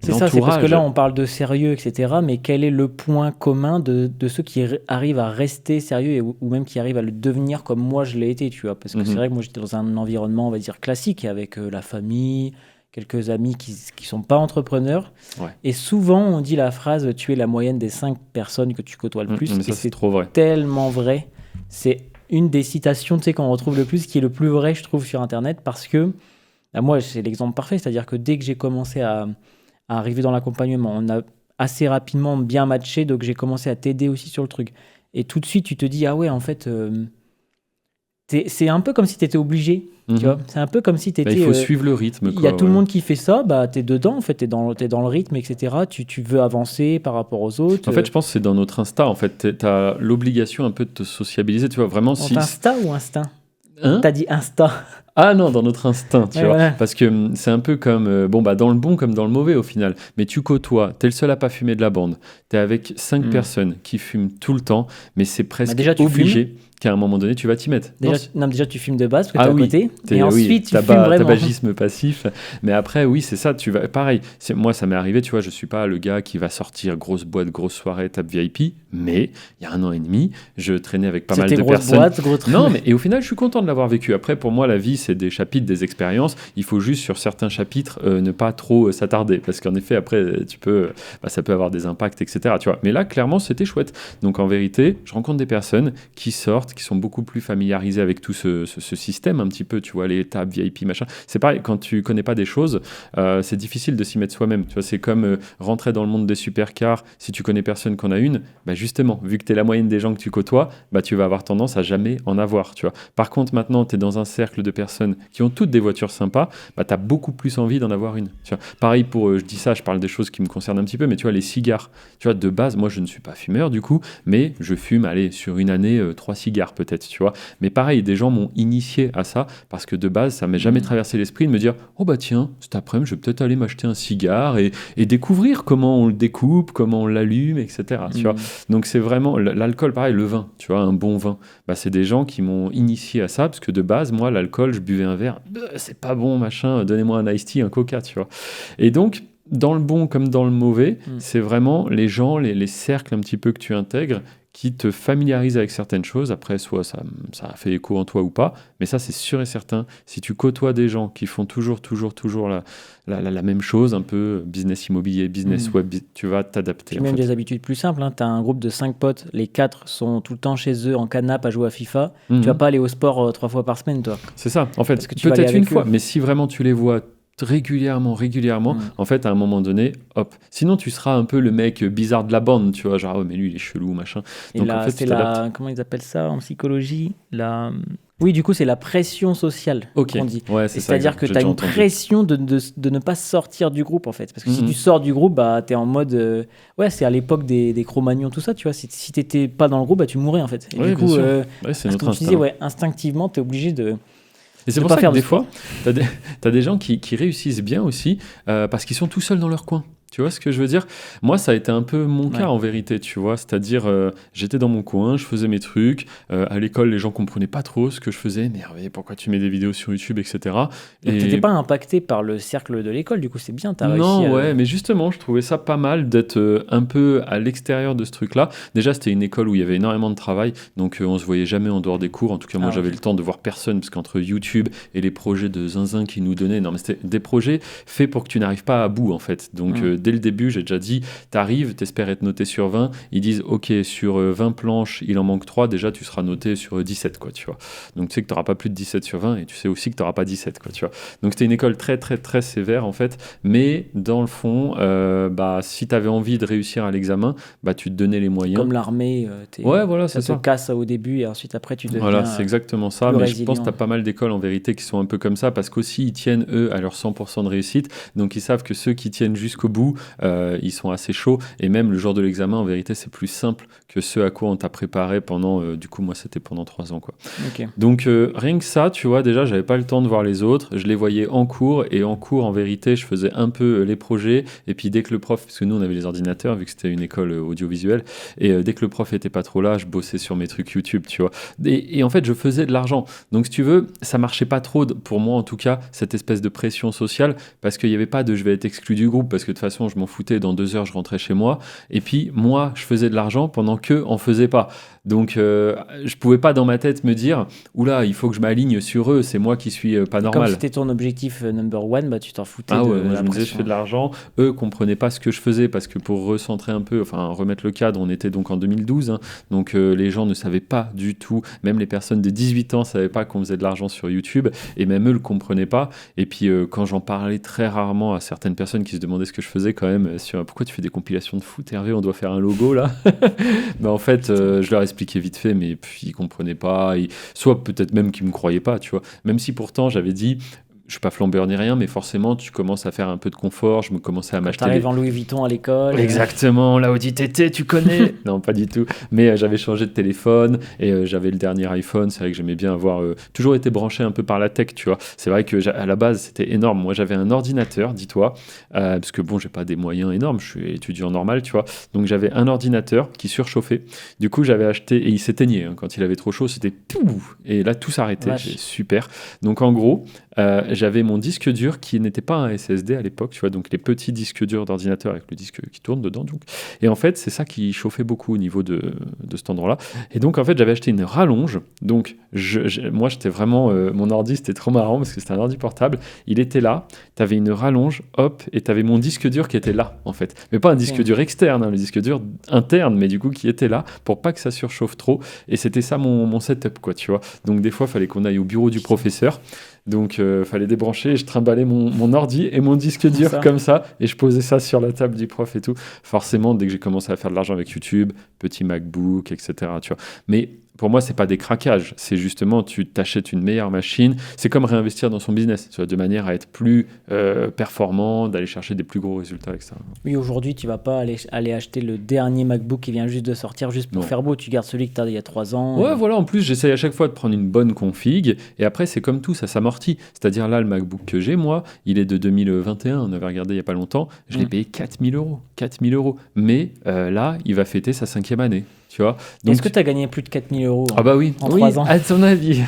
c'est ça, c'est parce que là, on parle de sérieux, etc. Mais quel est le point commun de ceux qui arrivent à rester sérieux ou même qui arrivent à le devenir comme moi, je l'ai été, tu vois? Parce que c'est vrai que moi, j'étais dans un environnement, on va dire, classique, avec la famille, quelques amis qui ne sont pas entrepreneurs. Ouais. Et souvent, on dit la phrase « tu es la moyenne des 5 personnes que tu côtoies le plus ». Mais ça, c'est trop vrai. Tellement vrai. C'est une des citations, tu sais, qu'on retrouve le plus, qui est le plus vrai, je trouve, sur Internet, parce que, moi, c'est l'exemple parfait, c'est-à-dire que dès que j'ai commencé à arriver dans l'accompagnement, on a assez rapidement bien matché, donc j'ai commencé à t'aider aussi sur le truc. Et tout de suite, tu te dis, ah ouais, en fait, c'est un peu comme si tu étais obligé, tu vois. C'est un peu comme si tu étais... il faut suivre le rythme. Il y a tout le monde qui fait ça, tu es dedans, en fait, tu es dans le rythme, etc. Tu veux avancer par rapport aux autres. En fait, je pense que c'est dans notre instinct, en fait. Tu as l'obligation un peu de te sociabiliser, tu vois, vraiment. Insta ou instinct? Hein? T'as dit Insta. Ah non, dans notre instinct, tu vois. Voilà. Parce que c'est un peu comme, dans le bon comme dans le mauvais au final. Mais tu côtoies, t'es le seul à pas fumer de la bande. T'es avec 5 personnes qui fument tout le temps, mais c'est presque obligé qu'à un moment donné, tu vas t'y mettre. Déjà, tu fumes de base, parce que t'es à côté. Et ensuite, tu fumes vraiment. Tabagisme passif. Mais après, oui, c'est ça. Tu vas, pareil, moi, ça m'est arrivé, tu vois, je suis pas le gars qui va sortir grosse boîte, grosse soirée, table VIP. Mais il y a 1 an et demi, je traînais avec pas mal de personnes. Boîte, gros truc. Non, mais et au final, je suis content de l'avoir vécu. Après, pour moi, la vie, c'est des chapitres, des expériences. Il faut juste, sur certains chapitres, ne pas trop s'attarder. Parce qu'en effet, après, ça peut avoir des impacts, etc. Tu vois. Mais là, clairement, c'était chouette. Donc, en vérité, je rencontre des personnes qui sortent, qui sont beaucoup plus familiarisées avec tout ce système, un petit peu, tu vois, les tables VIP, machin. C'est pareil, quand tu connais pas des choses, c'est difficile de s'y mettre soi-même. Tu vois, c'est comme rentrer dans le monde des supercars. Si tu connais personne qu'on a une, justement, vu que tu es la moyenne des gens que tu côtoies, tu vas avoir tendance à jamais en avoir, tu vois. Par contre, maintenant, tu es dans un cercle de personnes qui ont toutes des voitures sympas, tu as beaucoup plus envie d'en avoir une. Tu vois. Pareil je dis ça, je parle des choses qui me concernent un petit peu, mais tu vois, les cigares, tu vois, de base, moi, je ne suis pas fumeur, du coup, mais je fume, sur une année, 3 cigares, peut-être, tu vois. Mais pareil, des gens m'ont initié à ça, parce que de base, ça m'est jamais traversé l'esprit de me dire, tiens, cet après-midi, je vais peut-être aller m'acheter un cigare et découvrir comment on le découpe, comment on l'allume, etc. Tu vois. Donc c'est vraiment l'alcool, pareil, le vin, tu vois, un bon vin. C'est des gens qui m'ont initié à ça, parce que de base, moi, l'alcool, je buvais un verre, c'est pas bon, machin, donnez-moi un iced tea, un coca, tu vois. Et donc, dans le bon comme dans le mauvais, c'est vraiment les gens, les cercles un petit peu que tu intègres qui te familiarisent avec certaines choses. Après, soit ça a fait écho en toi ou pas, mais ça, c'est sûr et certain. Si tu côtoies des gens qui font toujours la même chose, un peu business immobilier, business web, tu vas t'adapter. Puis même des habitudes plus simples. Tu as un groupe de 5 potes, les 4 sont tout le temps chez eux en canapé à jouer à FIFA. Tu vas pas aller au sport 3 fois par semaine, toi. C'est ça, en fait, peut-être une fois, mais si vraiment tu les vois régulièrement, en fait, à un moment donné, hop. Sinon, tu seras un peu le mec bizarre de la bande, tu vois, genre, mais lui, il est chelou, machin. Et donc, là, en fait, c'est comment ils appellent ça en psychologie? Oui, du coup, c'est la pression sociale qu'on dit. Ouais, c'est-à-dire que tu as une pression de ne pas sortir du groupe, en fait. Parce que si tu sors du groupe, tu es en mode... c'est à l'époque des Cro-Magnons, tout ça, tu vois. Si tu n'étais pas dans le groupe, tu mourrais, en fait. Et du coup, c'est notre instinct. Tu disais, instinctivement, tu es obligé de... Et c'est pour ça que des fois, tu as des gens qui réussissent bien aussi parce qu'ils sont tout seuls dans leur coin. Tu vois ce que je veux dire? Moi, ça a été un peu mon Ouais. cas en vérité, tu vois? C'est-à-dire, j'étais dans mon coin, je faisais mes trucs. À l'école, les gens comprenaient pas trop ce que je faisais. Mais Hervé, pourquoi tu mets des vidéos sur YouTube, etc. Donc, t'étais Et pas impacté par le cercle de l'école, du coup, c'est bien, t'as réussi non, à... ouais, mais justement, je trouvais ça pas mal d'être un peu à l'extérieur de ce truc-là. Déjà, c'était une école où il y avait énormément de travail, donc on se voyait jamais en dehors des cours. En tout cas, moi, Ah, j'avais ok. le temps de voir personne, parce qu'entre YouTube et les projets de zinzin qu'ils nous donnaient, non, mais c'était des projets faits pour que tu n'arrives pas à bout, en fait. Donc, dès le début, j'ai déjà dit, t'arrives, t'espères être noté sur 20. Ils disent, OK, sur 20 planches, il en manque 3. Déjà, tu seras noté sur 17, quoi, tu vois. Donc, tu sais que tu n'auras pas plus de 17 sur 20, et tu sais aussi que tu n'auras pas 17, quoi, tu vois. Donc, c'était une école très, très, très sévère, en fait. Mais dans le fond, bah, si tu avais envie de réussir à l'examen, bah, tu te donnais les moyens. Comme l'armée, Ouais, voilà, ça c'est te ça. casse au début et ensuite après tu Voilà, deviens c'est exactement ça. plus Mais je pense que résilient. tu as pas mal d'écoles en vérité qui sont un peu comme ça parce qu'aussi ils tiennent eux à leur 100% de réussite. Donc ils savent que ceux qui tiennent jusqu'au bout, ils sont assez chauds. Et même le jour de l'examen, en vérité, c'est plus simple que ce à quoi on t'a préparé pendant. Du coup, moi, c'était pendant 3 ans, quoi. Ok. Donc rien que ça, tu vois, déjà, j'avais pas le temps de voir les autres. Je les voyais en cours et en cours, en vérité, je faisais un peu les projets. Et puis dès que le prof, parce que nous, on avait les ordinateurs vu que c'était une école audiovisuelle, et dès que le prof était pas trop là, je bossais sur mes trucs YouTube, tu vois. Et en fait, je faisais de l'argent. Donc, si tu veux, ça marchait pas trop, pour moi en tout cas, cette espèce de pression sociale, parce qu'il n'y avait pas de je vais être exclu du groupe, parce que de toute façon, je m'en foutais, dans 2 heures, je rentrais chez moi. Et puis, moi, je faisais de l'argent pendant qu'eux en faisaient pas. Donc, je pouvais pas dans ma tête me dire, oula, il faut que je m'aligne sur eux, c'est moi qui suis pas Comme normal. c'était ton objectif number one, bah tu t'en foutais Ah de ouais, moi la je me disais je fais pression. de l'argent. Eux comprenaient pas ce que je faisais parce que pour recentrer un peu, enfin remettre le cadre, on était donc en 2012, hein. Donc les gens ne savaient pas du tout, même les personnes de 18 ans savaient pas qu'on faisait de l'argent sur YouTube et même eux le comprenaient pas. Et puis quand j'en parlais très rarement à certaines personnes qui se demandaient ce que je faisais quand même sur pourquoi tu fais des compilations de foot Hervé, on doit faire un logo là. Mais en fait je leur expliquais vite fait mais puis ils comprenaient pas, soit peut-être même qu'ils me croyaient pas, tu vois. Même si pourtant j'avais dit je suis pas flambeur ni rien, mais forcément, tu commences à faire un peu de confort. Je me commençais à Quand m'acheter t'arrives en Louis Vuitton à l'école. Exactement, la Audi TT, tu connais? Non, pas du tout. Mais j'avais changé de téléphone et j'avais le dernier iPhone. C'est vrai que j'aimais bien avoir toujours été branché un peu par la tech, tu vois. C'est vrai que à la base, c'était énorme. Moi, j'avais un ordinateur, dis-toi, parce que bon, j'ai pas des moyens énormes. Je suis étudiant normal, tu vois. Donc, j'avais un ordinateur qui surchauffait. Du coup, j'avais acheté et il s'éteignait. Hein. Quand il avait trop chaud, c'était pouf et là, tout s'arrêtait. Vache. Super. Donc, en gros, j'avais mon disque dur qui n'était pas un SSD à l'époque, tu vois, donc les petits disques durs d'ordinateur avec le disque qui tourne dedans. Donc. Et en fait, c'est ça qui chauffait beaucoup au niveau de cet endroit-là. Et donc, en fait, j'avais acheté une rallonge. Donc, moi, j'étais vraiment. Mon ordi, c'était trop marrant parce que c'était un ordi portable. Il était là, tu avais une rallonge, hop, et tu avais mon disque dur qui était là, en fait. Mais pas un disque dur externe, hein, le disque dur interne, mais du coup, qui était là pour pas que ça surchauffe trop. Et c'était ça mon setup, quoi, tu vois. Donc, des fois, il fallait qu'on aille au bureau du professeur. Donc, fallait débrancher et je trimballais mon ordi et mon disque dur comme ça et je posais ça sur la table du prof et tout. Forcément, dès que j'ai commencé à faire de l'argent avec YouTube, petit MacBook, etc. Tu vois. Mais pour moi, c'est pas des craquages. C'est justement, tu t'achètes une meilleure machine. C'est comme réinvestir dans son business, tu vois, de manière à être plus performant, d'aller chercher des plus gros résultats avec ça. Oui, aujourd'hui, tu vas pas aller acheter le dernier MacBook qui vient juste de sortir juste pour faire beau. Tu gardes celui que tu as il y a 3 ans. Ouais, voilà. En plus, j'essaye à chaque fois de prendre une bonne config. Et après, c'est comme tout, ça s'amortit. C'est-à-dire là, le MacBook que j'ai, moi, il est de 2021. On avait regardé il y a pas longtemps. Je l'ai payé 4 000 €. 4 000 €. Mais là, il va fêter sa 5e année. Tu vois. Donc, est-ce que tu as gagné plus de 4 000 € ah bah oui, en 3 ans? À ton avis.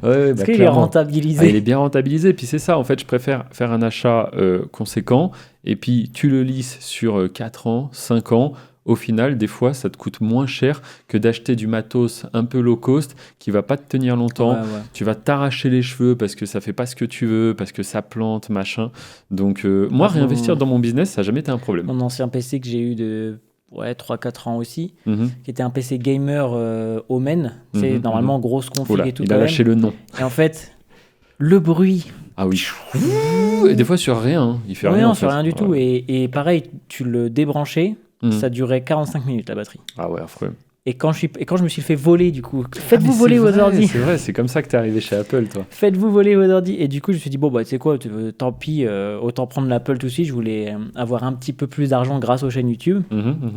Ouais, est-ce qu'il est rentabilisé? Il est bien rentabilisé. Puis c'est ça, en fait, je préfère faire un achat conséquent et puis tu le lisses sur 4 ans, 5 ans. Au final, des fois, ça te coûte moins cher que d'acheter du matos un peu low cost qui va pas te tenir longtemps. Ouais. Tu vas t'arracher les cheveux parce que ça fait pas ce que tu veux, parce que ça plante, machin. Donc, moi, réinvestir dans mon business, ça n'a jamais été un problème. Mon ancien PC que j'ai eu de 3-4 ans aussi, qui était un PC gamer Omen. C'est normalement grosse config et tout. Il a lâché le nom. Et en fait, le bruit. Ah oui. Et des fois sur rien. Hein. Il fait rien. Non, sur rien du tout. Et pareil, tu le débranchais, ça durait 45 minutes la batterie. Ah ouais, affreux. Et quand je me suis fait voler, du coup, faites-vous voler vos ordi. C'est vrai, c'est comme ça que t'es arrivé chez Apple, toi. Faites-vous voler vos ordi. Et du coup, je me suis dit, bon, bah, tu sais quoi, tant pis, autant prendre l'Apple tout de suite. Je voulais avoir un petit peu plus d'argent grâce aux chaînes YouTube.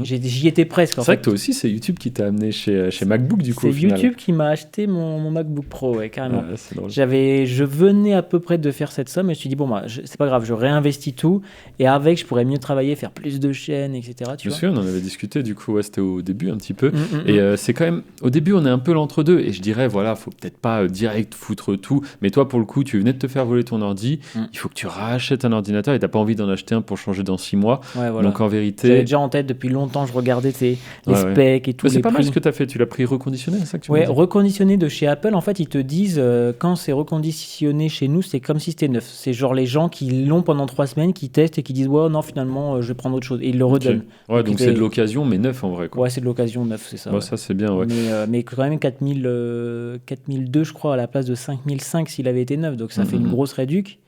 J'y étais presque. C'est vrai que toi aussi, c'est YouTube qui t'a amené chez MacBook, du coup. C'est YouTube qui m'a acheté mon MacBook Pro, ouais, carrément. Ouais, c'est drôle. Je venais à peu près de faire cette somme et je me suis dit, bon, bah, c'est pas grave, je réinvestis tout. Et avec, je pourrais mieux travailler, faire plus de chaînes, etc. Je me souviens, on en avait discuté, du coup, c'était au début un petit peu. Et c'est quand même, au début, on est un peu l'entre-deux. Et je dirais, voilà, faut peut-être pas direct foutre tout. Mais toi, pour le coup, tu venais de te faire voler ton ordi. Il faut que tu rachètes un ordinateur et t'as pas envie d'en acheter un pour changer dans 6 mois. Ouais, voilà. Donc en vérité. J'avais déjà en tête depuis longtemps, je regardais les specs et tout. C'est pas mal ce que tu as fait. Tu l'as pris reconditionné, c'est ça que tu m'as dit ? Reconditionné de chez Apple. En fait, ils te disent, quand c'est reconditionné chez nous, c'est comme si c'était neuf. C'est genre les gens qui l'ont pendant 3 semaines, qui testent et qui disent, ouais, non, finalement, je vais prendre autre chose. Et ils le redonnent. Ouais, donc c'est de l'occasion, mais neuf en vrai, quoi. Ouais, c'est de l'occasion neuf, c'est ça. Ouais, ça, c'est bien, ouais. Mais quand même 4002, je crois, à la place de 5005 s'il avait été neuf. Donc ça fait une grosse réduc.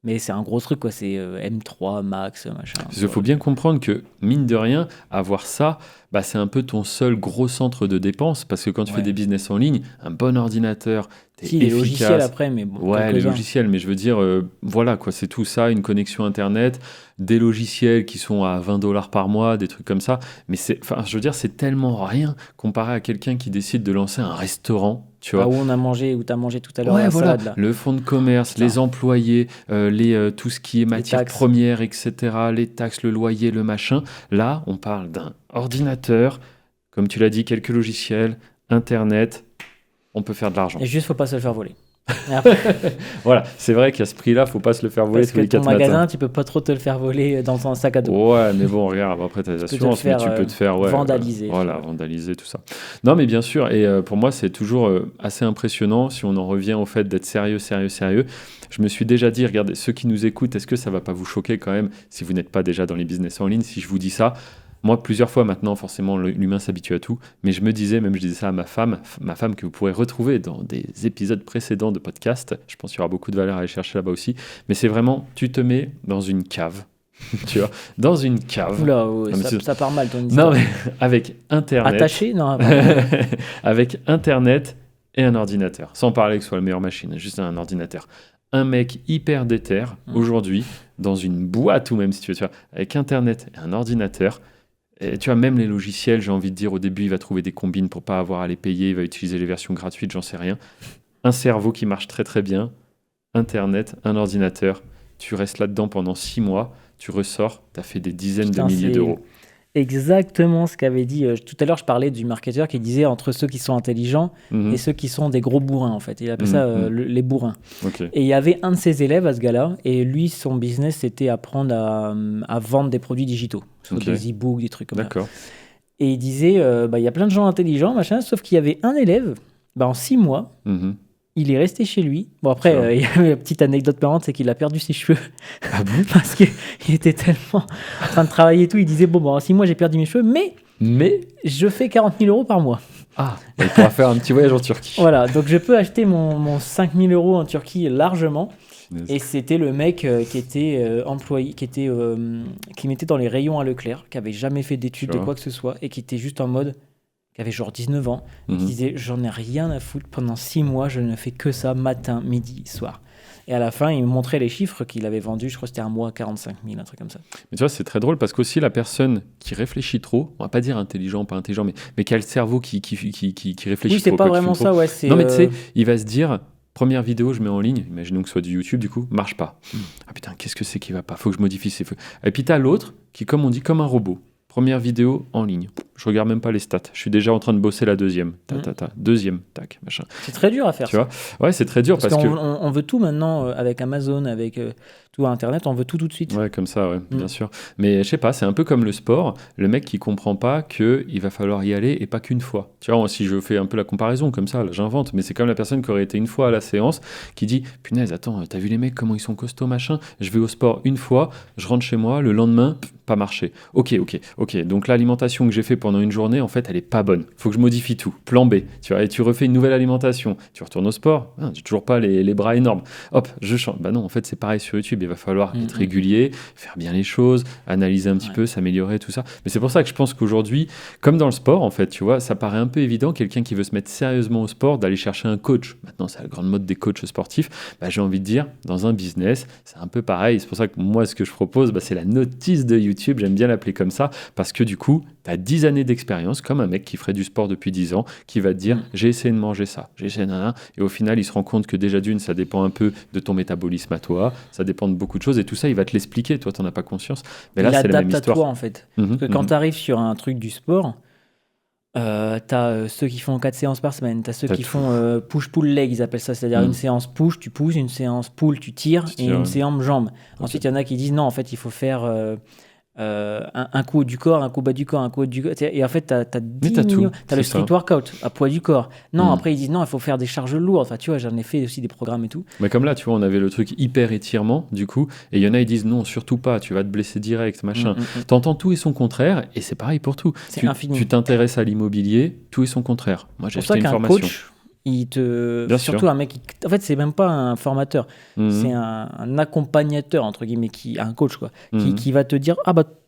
Mais c'est un gros truc, quoi. C'est M3, Max, machin. Il faut bien comprendre que, mine de rien, avoir ça, bah, c'est un peu ton seul gros centre de dépenses. Parce que quand tu fais des business en ligne, un bon ordinateur, t'es efficace. Les logiciels après, mais bon. Ouais, les logiciels, mais je veux dire, voilà, quoi, c'est tout ça, une connexion Internet, des logiciels qui sont à $20 par mois, des trucs comme ça. Mais je veux dire, c'est tellement rien comparé à quelqu'un qui décide de lancer un restaurant. Tu vois. Où t'as mangé tout à l'heure. Ouais, la voilà. salade, là. Le fonds de commerce, les employés, tout ce qui est matières premières, etc., les taxes, le loyer, le machin. Là, on parle d'un ordinateur, comme tu l'as dit, quelques logiciels, Internet, on peut faire de l'argent. Et juste, faut pas se le faire voler. Voilà, c'est vrai qu'à ce prix-là, faut pas se le faire voler tous les 4 matins. Parce que ton magasin, tu peux pas trop te le faire voler dans ton sac à dos. Ouais, mais bon, regarde, après t'as des assurances, mais tu peux te faire vandaliser. Voilà, vandaliser, tout ça. Non, mais bien sûr, et pour moi, c'est toujours assez impressionnant si on en revient au fait d'être sérieux. Je me suis déjà dit, regardez, ceux qui nous écoutent, est-ce que ça va pas vous choquer quand même si vous n'êtes pas déjà dans les business en ligne, si je vous dis ça? Moi, plusieurs fois maintenant, forcément, l'humain s'habitue à tout. Mais je disais ça à ma femme que vous pourrez retrouver dans des épisodes précédents de podcast. Je pense qu'il y aura beaucoup de valeur à aller chercher là-bas aussi. Mais c'est vraiment, tu te mets dans une cave. Tu vois, dans une cave. Oula, ça part mal ton histoire. Non, mais avec Internet. Attaché ? Non. Avec Internet et un ordinateur. Sans parler que ce soit la meilleure machine, juste un ordinateur. Un mec hyper déter, aujourd'hui, dans une boîte ou même si tu veux, avec Internet et un ordinateur. Et tu vois, même les logiciels, j'ai envie de dire, au début, il va trouver des combines pour pas avoir à les payer, il va utiliser les versions gratuites, j'en sais rien. Un cerveau qui marche très très bien, Internet, un ordinateur, tu restes là-dedans pendant 6 mois, tu ressors, tu as fait des dizaines de milliers d'euros. Exactement ce qu'avait dit tout à l'heure. Je parlais du marketeur qui disait entre ceux qui sont intelligents et ceux qui sont des gros bourrins, en fait. Il appelle ça les bourrins. Okay. Et il y avait un de ses élèves à ce gars-là, et lui, son business, c'était apprendre à vendre des produits digitaux, des e-books, des trucs comme ça. Et il disait, il y a plein de gens intelligents, machin, sauf qu'il y avait un élève, en 6 mois, il est resté chez lui. Bon, après, il y a une petite anecdote marrante, c'est qu'il a perdu ses cheveux. Ah bon? Parce qu'il était tellement en train de travailler et tout. Il disait, en 6 mois, j'ai perdu mes cheveux, mais je fais 40 000 euros par mois. Ah, il pourra faire un petit voyage en Turquie. Voilà, donc je peux acheter mon 5 000 euros en Turquie largement. Et c'était le mec qui était employé, qui mettait dans les rayons à Leclerc, qui avait jamais fait d'études de quoi que ce soit, et qui était juste en mode... qui avait genre 19 ans, et qui disait « J'en ai rien à foutre, pendant 6 mois, je ne fais que ça, matin, midi, soir. » Et à la fin, il me montrait les chiffres qu'il avait vendus, je crois que c'était un mois 45 000, un truc comme ça. Mais tu vois, c'est très drôle, parce qu'aussi la personne qui réfléchit trop, on va pas dire intelligent, pas intelligent, mais qui a le cerveau qui réfléchit trop. Oui, c'est pas vraiment ça, ouais. Non, mais tu sais, il va se dire... Première vidéo, je mets en ligne, imaginons que ce soit du YouTube, du coup, marche pas. Ah putain, qu'est-ce que c'est qui va pas? Faut que je modifie ces feux. Et puis t'as l'autre qui, comme on dit, comme un robot. Première vidéo en ligne. Je regarde même pas les stats. Je suis déjà en train de bosser la deuxième. Deuxième, tac, machin. C'est très dur à faire. Tu vois? Ouais, c'est très dur parce que... on veut tout maintenant avec Amazon, avec tout Internet, on veut tout de suite. Ouais, comme ça, ouais, bien sûr. Mais je sais pas, c'est un peu comme le sport. Le mec qui comprend pas qu'il va falloir y aller et pas qu'une fois. Tu vois, si je fais un peu la comparaison comme ça, là, j'invente, mais c'est comme la personne qui aurait été une fois à la séance qui dit « Punaise, attends, t'as vu les mecs, comment ils sont costauds, machin? Je vais au sport une fois, je rentre chez moi, le lendemain, pas marché. Ok. Donc l'alimentation que j'ai fait pendant une journée, en fait, elle est pas bonne. Faut que je modifie tout. Plan B. Tu vois, et tu refais une nouvelle alimentation. Tu retournes au sport. J'ai toujours pas les bras énormes. Hop, je change. Bah non, en fait, c'est pareil sur YouTube. il va falloir être régulier, faire bien les choses, analyser un petit peu, s'améliorer, tout ça. Mais c'est pour ça que je pense qu'aujourd'hui, comme dans le sport, en fait, tu vois, ça paraît un peu évident, quelqu'un qui veut se mettre sérieusement au sport, d'aller chercher un coach. Maintenant, c'est la grande mode des coachs sportifs. J'ai envie de dire, dans un business, c'est un peu pareil. C'est pour ça que moi, ce que je propose, c'est la notice de YouTube. J'aime bien l'appeler comme ça, parce que du coup, tu as 10 années d'expérience, comme un mec qui ferait du sport depuis 10 ans, qui va te dire, j'ai essayé de manger ça, j'ai essayé de... Et au final, il se rend compte que déjà d'une, ça dépend un peu de ton métabolisme à toi, ça dépend de beaucoup de choses, et tout ça, il va te l'expliquer. Toi, tu n'en as pas conscience. Mais là, c'est la même histoire. Il adapte à toi, en fait. Parce que quand tu arrives sur un truc du sport, t'as ceux qui font 4 séances par semaine, t'as ceux qui font push-pull leg, ils appellent ça, c'est-à-dire une séance push, tu pousses, une séance pull, tu tires, et une séance jambes. Ensuite, il y en a qui disent non, en fait, il faut faire un coup haut du corps, un coup bas du corps, un coup haut du corps. Et en fait, t'as le street workout à poids du corps. Non, après, ils disent non, il faut faire des charges lourdes. Enfin, tu vois, j'en ai fait aussi des programmes et tout. Mais comme là, tu vois, on avait le truc hyper étirement, du coup, et il y en a, ils disent non, surtout pas, tu vas te blesser direct, machin. T'entends tout et son contraire, et c'est pareil pour tout. C'est infini. Tu t'intéresses à l'immobilier, tout et son contraire. Moi, j'ai acheté une formation. Coach, surtout un mec en fait, c'est même pas un formateur, c'est un accompagnateur, entre guillemets, un coach, quoi, qui va te dire,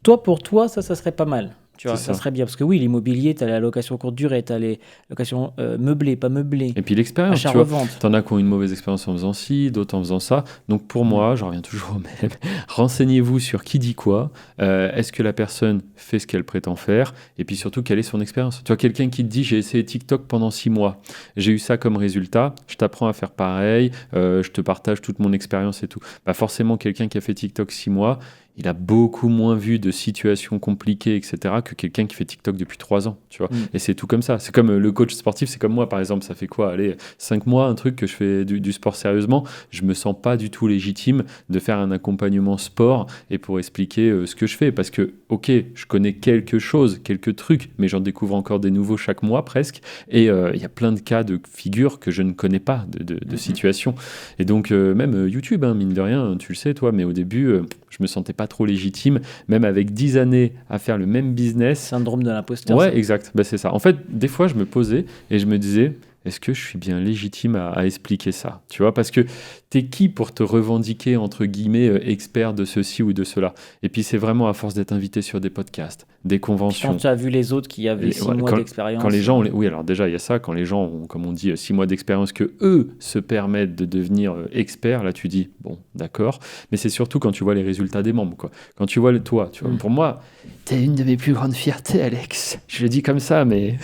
toi, pour toi, ça serait pas mal. Tu vois, ça serait bien. Parce que oui, l'immobilier, tu as la location courte durée, tu as les locations meublées, pas meublées. Et puis l'expérience, tu vois. Tu en as qui ont une mauvaise expérience en faisant ci, d'autres en faisant ça. Donc pour moi, j'en reviens toujours au même. Renseignez-vous sur qui dit quoi. Est-ce que la personne fait ce qu'elle prétend faire? Et puis surtout, quelle est son expérience? Tu vois, quelqu'un qui te dit, j'ai essayé TikTok pendant 6 mois. J'ai eu ça comme résultat. Je t'apprends à faire pareil. Je te partage toute mon expérience et tout. Forcément, quelqu'un qui a fait TikTok 6 mois, il a beaucoup moins vu de situations compliquées, etc., que quelqu'un qui fait TikTok depuis 3 ans, tu vois. Et c'est tout comme ça. C'est comme le coach sportif, c'est comme moi, par exemple. Ça fait quoi? Allez, 5 mois, un truc que je fais du sport sérieusement. Je me sens pas du tout légitime de faire un accompagnement sport et pour expliquer ce que je fais. Parce que, ok, je connais quelque chose, quelques trucs, mais j'en découvre encore des nouveaux chaque mois presque. Et il y a plein de cas de figures que je ne connais pas, de situations. Et donc, même YouTube, mine de rien, tu le sais, toi, mais au début, je me sentais pas trop légitime, même avec 10 années à faire le même business. Syndrome de l'imposteur. Ouais, exact, c'est ça. En fait, des fois, je me posais et je me disais, est-ce que je suis bien légitime à expliquer ça? Tu vois, parce que t'es qui pour te revendiquer, entre guillemets, expert de ceci ou de cela? Et puis, c'est vraiment à force d'être invité sur des podcasts, des conventions. Quand tu as vu les autres qui avaient 6 mois d'expérience. Quand les gens, oui, alors déjà, il y a ça, quand les gens ont, comme on dit, 6 mois d'expérience, que eux se permettent de devenir experts, là, tu dis, bon, d'accord. Mais c'est surtout quand tu vois les résultats des membres, quoi. Quand tu vois toi, tu vois, pour moi, t'es une de mes plus grandes fiertés, Alex. Je le dis comme ça, mais...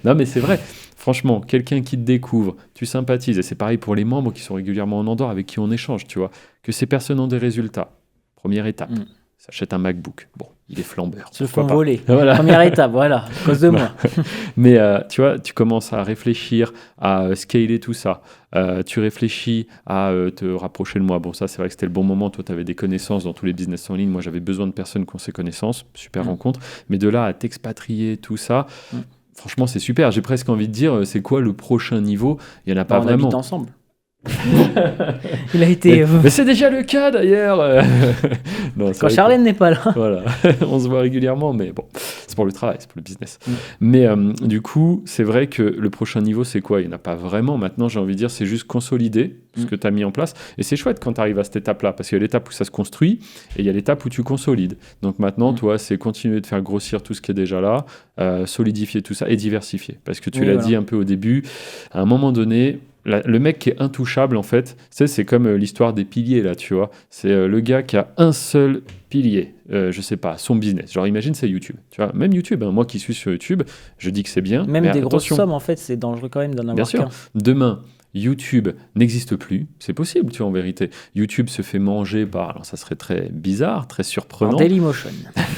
non, mais c'est vrai. Franchement, quelqu'un qui te découvre, tu sympathises, et c'est pareil pour les membres qui sont régulièrement en Andorre, avec qui on échange, tu vois, que ces personnes ont des résultats. Première étape, s'achète un MacBook. Bon, il est flambeur. Se font voler. Voilà. Première étape, voilà, à cause de moi. Mais tu vois, tu commences à réfléchir, à scaler tout ça. Tu réfléchis à te rapprocher de moi. Bon, ça, c'est vrai que c'était le bon moment. Toi, tu avais des connaissances dans tous les business en ligne. Moi, j'avais besoin de personnes qui ont ces connaissances. Super rencontre. Mais de là à t'expatrier, tout ça... Franchement, c'est super. J'ai presque envie de dire, c'est quoi le prochain niveau? Il n'y en a pas vraiment. On habite ensemble. Il a été. Mais c'est déjà le cas d'ailleurs. Non, quand Charlène n'est pas là. Voilà, on se voit régulièrement, mais bon, c'est pour le travail, c'est pour le business. Mais du coup, c'est vrai que le prochain niveau, c'est quoi? Il n'y en a pas vraiment. Maintenant, j'ai envie de dire, c'est juste consolider ce que tu as mis en place. Et c'est chouette quand tu arrives à cette étape-là, parce qu'il y a l'étape où ça se construit et il y a l'étape où tu consolides. Donc maintenant, toi, c'est continuer de faire grossir tout ce qui est déjà là, solidifier tout ça et diversifier. Parce que tu l'as dit un peu au début, à un moment donné, le mec qui est intouchable, en fait, c'est comme l'histoire des piliers, là, tu vois. C'est le gars qui a un seul pilier, je sais pas, son business. Genre, imagine, c'est YouTube. Tu vois, même YouTube, moi qui suis sur YouTube, je dis que c'est bien. Même des grosses sommes, en fait, c'est dangereux quand même d'en avoir qu'un. Bien sûr. Demain, YouTube n'existe plus, c'est possible, tu vois, en vérité. YouTube se fait manger par, alors ça serait très bizarre, très surprenant. Par Dailymotion.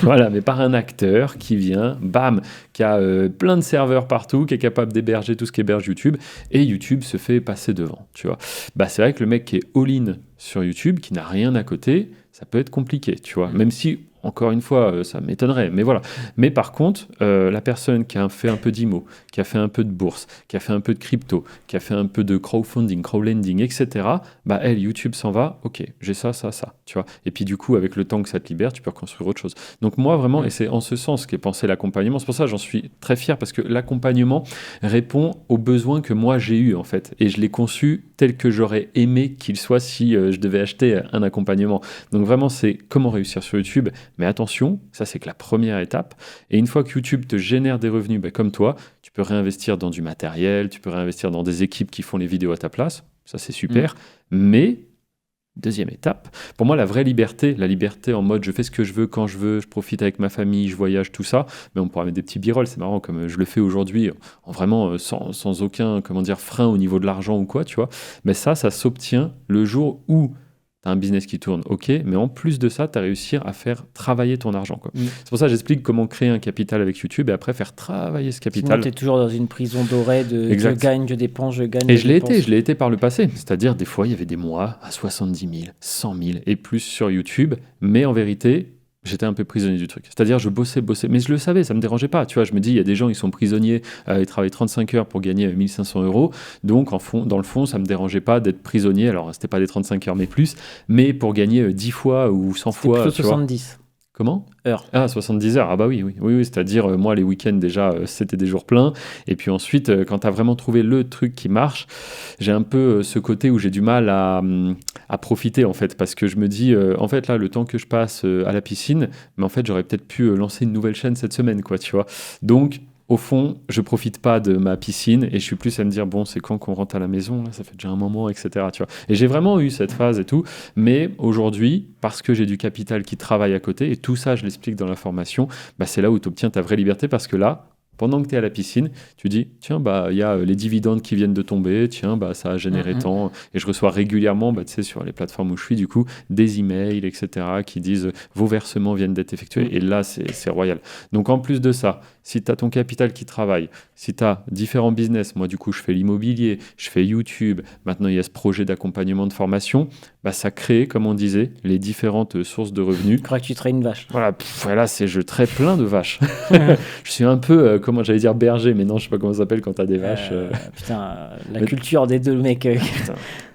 Voilà, mais par un acteur qui vient, bam, qui a plein de serveurs partout, qui est capable d'héberger tout ce qu'héberge YouTube, et YouTube se fait passer devant, tu vois. C'est vrai que le mec qui est all-in sur YouTube, qui n'a rien à côté, ça peut être compliqué, tu vois. Même si encore une fois, ça m'étonnerait, mais voilà. Mais par contre, la personne qui a fait un peu d'IMO, qui a fait un peu de bourse, qui a fait un peu de crypto, qui a fait un peu de crowdfunding, crowdlending, etc., bah elle, YouTube s'en va, ok, j'ai ça, tu vois. Et puis du coup, avec le temps que ça te libère, tu peux reconstruire autre chose. Donc moi, vraiment, et c'est en ce sens qu'est pensé l'accompagnement, c'est pour ça que j'en suis très fier, parce que l'accompagnement répond aux besoins que moi j'ai eu en fait, et je l'ai conçu tel que j'aurais aimé qu'il soit si je devais acheter un accompagnement. Donc vraiment, c'est comment réussir sur YouTube, mais attention, ça c'est que la première étape, et une fois que YouTube te génère des revenus, bah, comme toi, tu peux réinvestir dans du matériel, tu peux réinvestir dans des équipes qui font les vidéos à ta place, ça c'est super, mais deuxième étape, pour moi la vraie liberté, la liberté en mode je fais ce que je veux quand je veux, je profite avec ma famille, je voyage, tout ça, mais on pourra mettre des petits b-rolls, c'est marrant comme je le fais aujourd'hui, en vraiment sans aucun frein au niveau de l'argent ou quoi, tu vois, mais ça s'obtient le jour où tu as un business qui tourne, ok, mais en plus de ça, tu as réussi à faire travailler ton argent, quoi. C'est pour ça que j'explique comment créer un capital avec YouTube et après faire travailler ce capital. Sinon, tu es toujours dans une prison dorée de je gagne, je dépense, je gagne. Et je l'ai été par le passé. C'est-à-dire, des fois, il y avait des mois à 70 000, 100 000 et plus sur YouTube, mais en vérité, j'étais un peu prisonnier du truc. C'est-à-dire, je bossais, mais je le savais, ça me dérangeait pas. Tu vois, je me dis, il y a des gens, ils sont prisonniers, ils travaillent 35 heures pour gagner 1 500 €. Donc, dans le fond, ça me dérangeait pas d'être prisonnier. Alors, c'était pas des 35 heures, mais plus, mais pour gagner 10 fois ou 100 fois. Plutôt 70. Comment ? Heures. Ah, 70 heures. Ah bah oui. C'est-à-dire, moi, les week-ends, déjà, c'était des jours pleins. Et puis ensuite, quand tu as vraiment trouvé le truc qui marche, j'ai un peu ce côté où j'ai du mal à profiter, en fait. Parce que je me dis, en fait, là, le temps que je passe à la piscine, mais en fait, j'aurais peut-être pu lancer une nouvelle chaîne cette semaine, quoi, tu vois. Donc, au fond, je profite pas de ma piscine et je suis plus à me dire, bon, c'est quand qu'on rentre à la maison, là, ça fait déjà un moment, etc. Tu vois. Et j'ai vraiment eu cette phase et tout, mais aujourd'hui, parce que j'ai du capital qui travaille à côté, et tout ça, je l'explique dans la formation, bah, c'est là où tu obtiens ta vraie liberté, parce que là, pendant que tu es à la piscine, tu dis, tiens, bah, y a les dividendes qui viennent de tomber, tiens, bah, ça a généré tant, et je reçois régulièrement, bah, tu sais, sur les plateformes où je suis, du coup, des emails, etc., qui disent, vos versements viennent d'être effectués, et là, c'est royal. Donc, en plus de ça, si tu as ton capital qui travaille, si tu as différents business, moi, du coup, je fais l'immobilier, je fais YouTube, maintenant, il y a ce projet d'accompagnement de formation, bah, ça crée, comme on disait, les différentes sources de revenus. Je crois que tu traites une vache. Voilà, je traite plein de vaches. Je suis un peu, comment j'allais dire, berger, mais non, je sais pas comment ça s'appelle quand t'as des vaches. Putain, culture des deux mecs.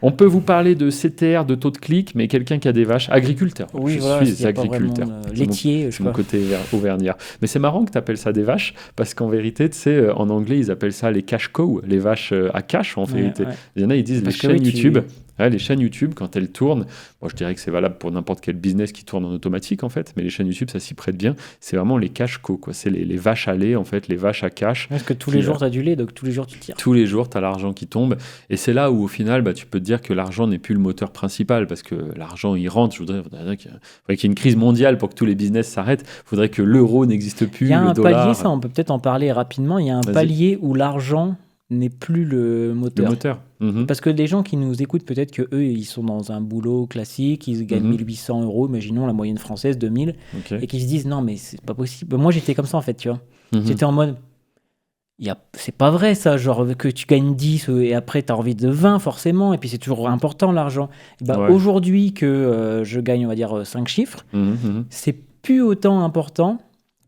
On peut vous parler de CTR, de taux de clic, mais quelqu'un qui a des vaches, agriculteur. Oui, je suis agriculteur. Laitier, c'est mon côté auvergnat. Mais c'est marrant que tu appelles ça des vaches, parce qu'en vérité, tu sais, en anglais, ils appellent ça les cash cows, les vaches à cash, en vérité. Ouais. Il y en a, ils disent les chaînes YouTube. Ouais, les chaînes YouTube, quand elles tournent, bon, je dirais que c'est valable pour n'importe quel business qui tourne en automatique, en fait, mais les chaînes YouTube, ça s'y prête bien. C'est vraiment les cash cows, quoi. C'est les vaches à lait, en fait, les vaches à cash. Parce que tous les jours, tu as du lait, donc tous les jours, tu tires. Tous les jours, tu as l'argent qui tombe. Et c'est là où, au final, bah, tu peux te dire que l'argent n'est plus le moteur principal, parce que l'argent, il rentre. Il faudrait qu'il y ait une crise mondiale pour que tous les business s'arrêtent. Il faudrait que l'euro n'existe plus, il y a le un dollar. Palier, ça, on peut peut-être en parler rapidement. Il y a un palier où l'argent n'est plus le moteur. Le moteur. Parce que les gens qui nous écoutent, peut-être qu'eux, ils sont dans un boulot classique, ils gagnent 1 800 €, imaginons la moyenne française, 2000, et qui se disent, non, mais c'est pas possible. Moi, j'étais comme ça, en fait, tu vois. J'étais en mode, c'est pas vrai, ça, genre que tu gagnes 10 et après, tu as envie de 20, forcément, et puis c'est toujours important, l'argent. Aujourd'hui, que je gagne, on va dire, 5 chiffres, c'est plus autant important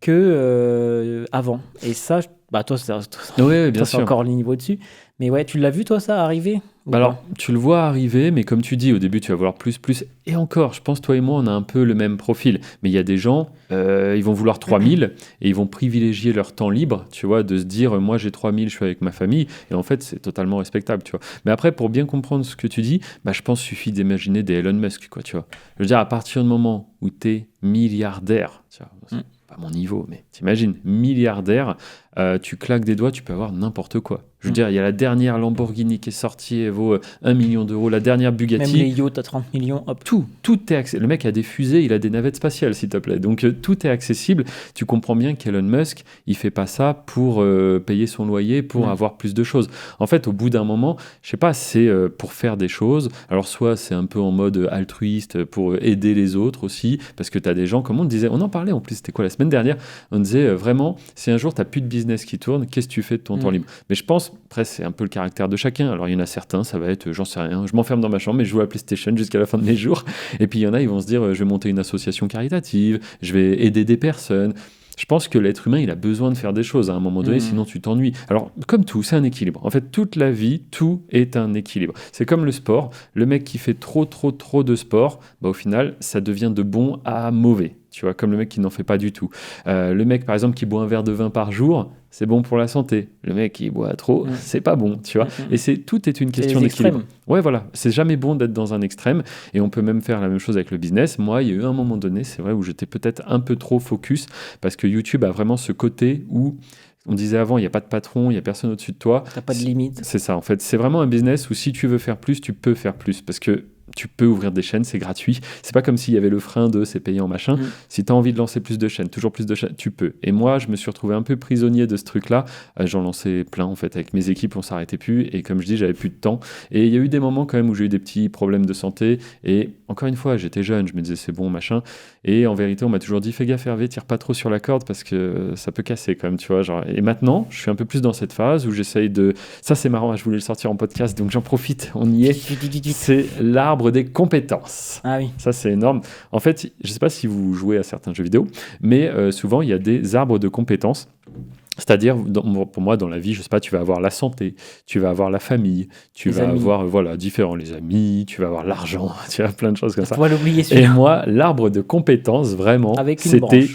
que avant. Et ça, toi, c'est encore le niveau dessus. Mais ouais, tu l'as vu, toi, ça, arriver alors, tu le vois arriver, mais comme tu dis, au début, tu vas vouloir plus. Et encore, je pense, toi et moi, on a un peu le même profil. Mais il y a des gens, ils vont vouloir 3000 et ils vont privilégier leur temps libre, tu vois, de se dire, moi, j'ai 3000, je suis avec ma famille. Et en fait, c'est totalement respectable, tu vois. Mais après, pour bien comprendre ce que tu dis, je pense qu'il suffit d'imaginer des Elon Musk, quoi, tu vois. Je veux dire, à partir du moment où tu es milliardaire, tu vois, pas mon niveau, mais t'imagines, milliardaire, tu claques des doigts, tu peux avoir n'importe quoi. Je veux dire, il y a la dernière Lamborghini qui est sortie, elle vaut 1 million €, la dernière Bugatti. Même les yachts à 30 millions, hop. Tout est accessible. Le mec a des fusées, il a des navettes spatiales, s'il te plaît. Donc, tout est accessible. Tu comprends bien qu'Elon Musk, il fait pas ça pour payer son loyer, pour avoir plus de choses. En fait, au bout d'un moment, je sais pas, c'est pour faire des choses. Alors, soit c'est un peu en mode altruiste pour aider les autres aussi, parce que tu as des gens, comme on disait, on en parlait en plus, c'était quoi la semaine dernière, on disait vraiment, si un jour tu n'as plus de business qui tourne, qu'est-ce que tu fais de ton temps libre ? Mais je pense, pense, après c'est un peu le caractère de chacun. Alors il y en a certains, ça va être, j'en sais rien, je m'enferme dans ma chambre et je joue à la PlayStation jusqu'à la fin de mes jours. Et puis il y en a, ils vont se dire, je vais monter une association caritative, je vais aider des personnes. Je pense que l'être humain, il a besoin de faire des choses à un moment donné, sinon tu t'ennuies. Alors, comme tout, c'est un équilibre. En fait, toute la vie, tout est un équilibre. C'est comme le sport. Le mec qui fait trop de sport, au final, ça devient de bon à mauvais. Tu vois, comme le mec qui n'en fait pas du tout. Le mec, par exemple, qui boit un verre de vin par jour, c'est bon pour la santé. Le mec qui boit trop, c'est pas bon, tu vois. Et tout est une question d'équilibre. Ouais, voilà. C'est jamais bon d'être dans un extrême. Et on peut même faire la même chose avec le business. Moi, il y a eu un moment donné, c'est vrai, où j'étais peut-être un peu trop focus parce que YouTube a vraiment ce côté où on disait avant, il n'y a pas de patron, il n'y a personne au-dessus de toi. T'as pas de limite. C'est ça, en fait. C'est vraiment un business où si tu veux faire plus, tu peux faire plus. Parce que tu peux ouvrir des chaînes, c'est gratuit. C'est pas comme s'il y avait le frein de c'est payant, machin. Si tu as envie de lancer plus de chaînes, toujours plus de chaînes, tu peux. Et moi, je me suis retrouvé un peu prisonnier de ce truc-là. J'en lançais plein, en fait, avec mes équipes, on s'arrêtait plus. Et comme je dis, j'avais plus de temps. Et il y a eu des moments quand même où j'ai eu des petits problèmes de santé. Et encore une fois, j'étais jeune, je me disais c'est bon, machin. Et en vérité, on m'a toujours dit fais gaffe, Hervé, tire pas trop sur la corde parce que ça peut casser quand même, tu vois. Genre. Et maintenant, je suis un peu plus dans cette phase où j'essaye de. Ça, c'est marrant, je voulais le sortir en podcast, donc j'en profite, on y est. C'est l'arbre des compétences. Ah oui. Ça, c'est énorme. En fait, je sais pas si vous jouez à certains jeux vidéo, mais souvent, il y a des arbres de compétences. C'est-à-dire, pour moi, dans la vie, je sais pas, tu vas avoir la santé, tu vas avoir la famille, tu vas avoir, différents, les amis, tu vas avoir l'argent, tu as plein de choses comme ça. Faut l'oublier Et moi, l'arbre de compétences, vraiment, c'était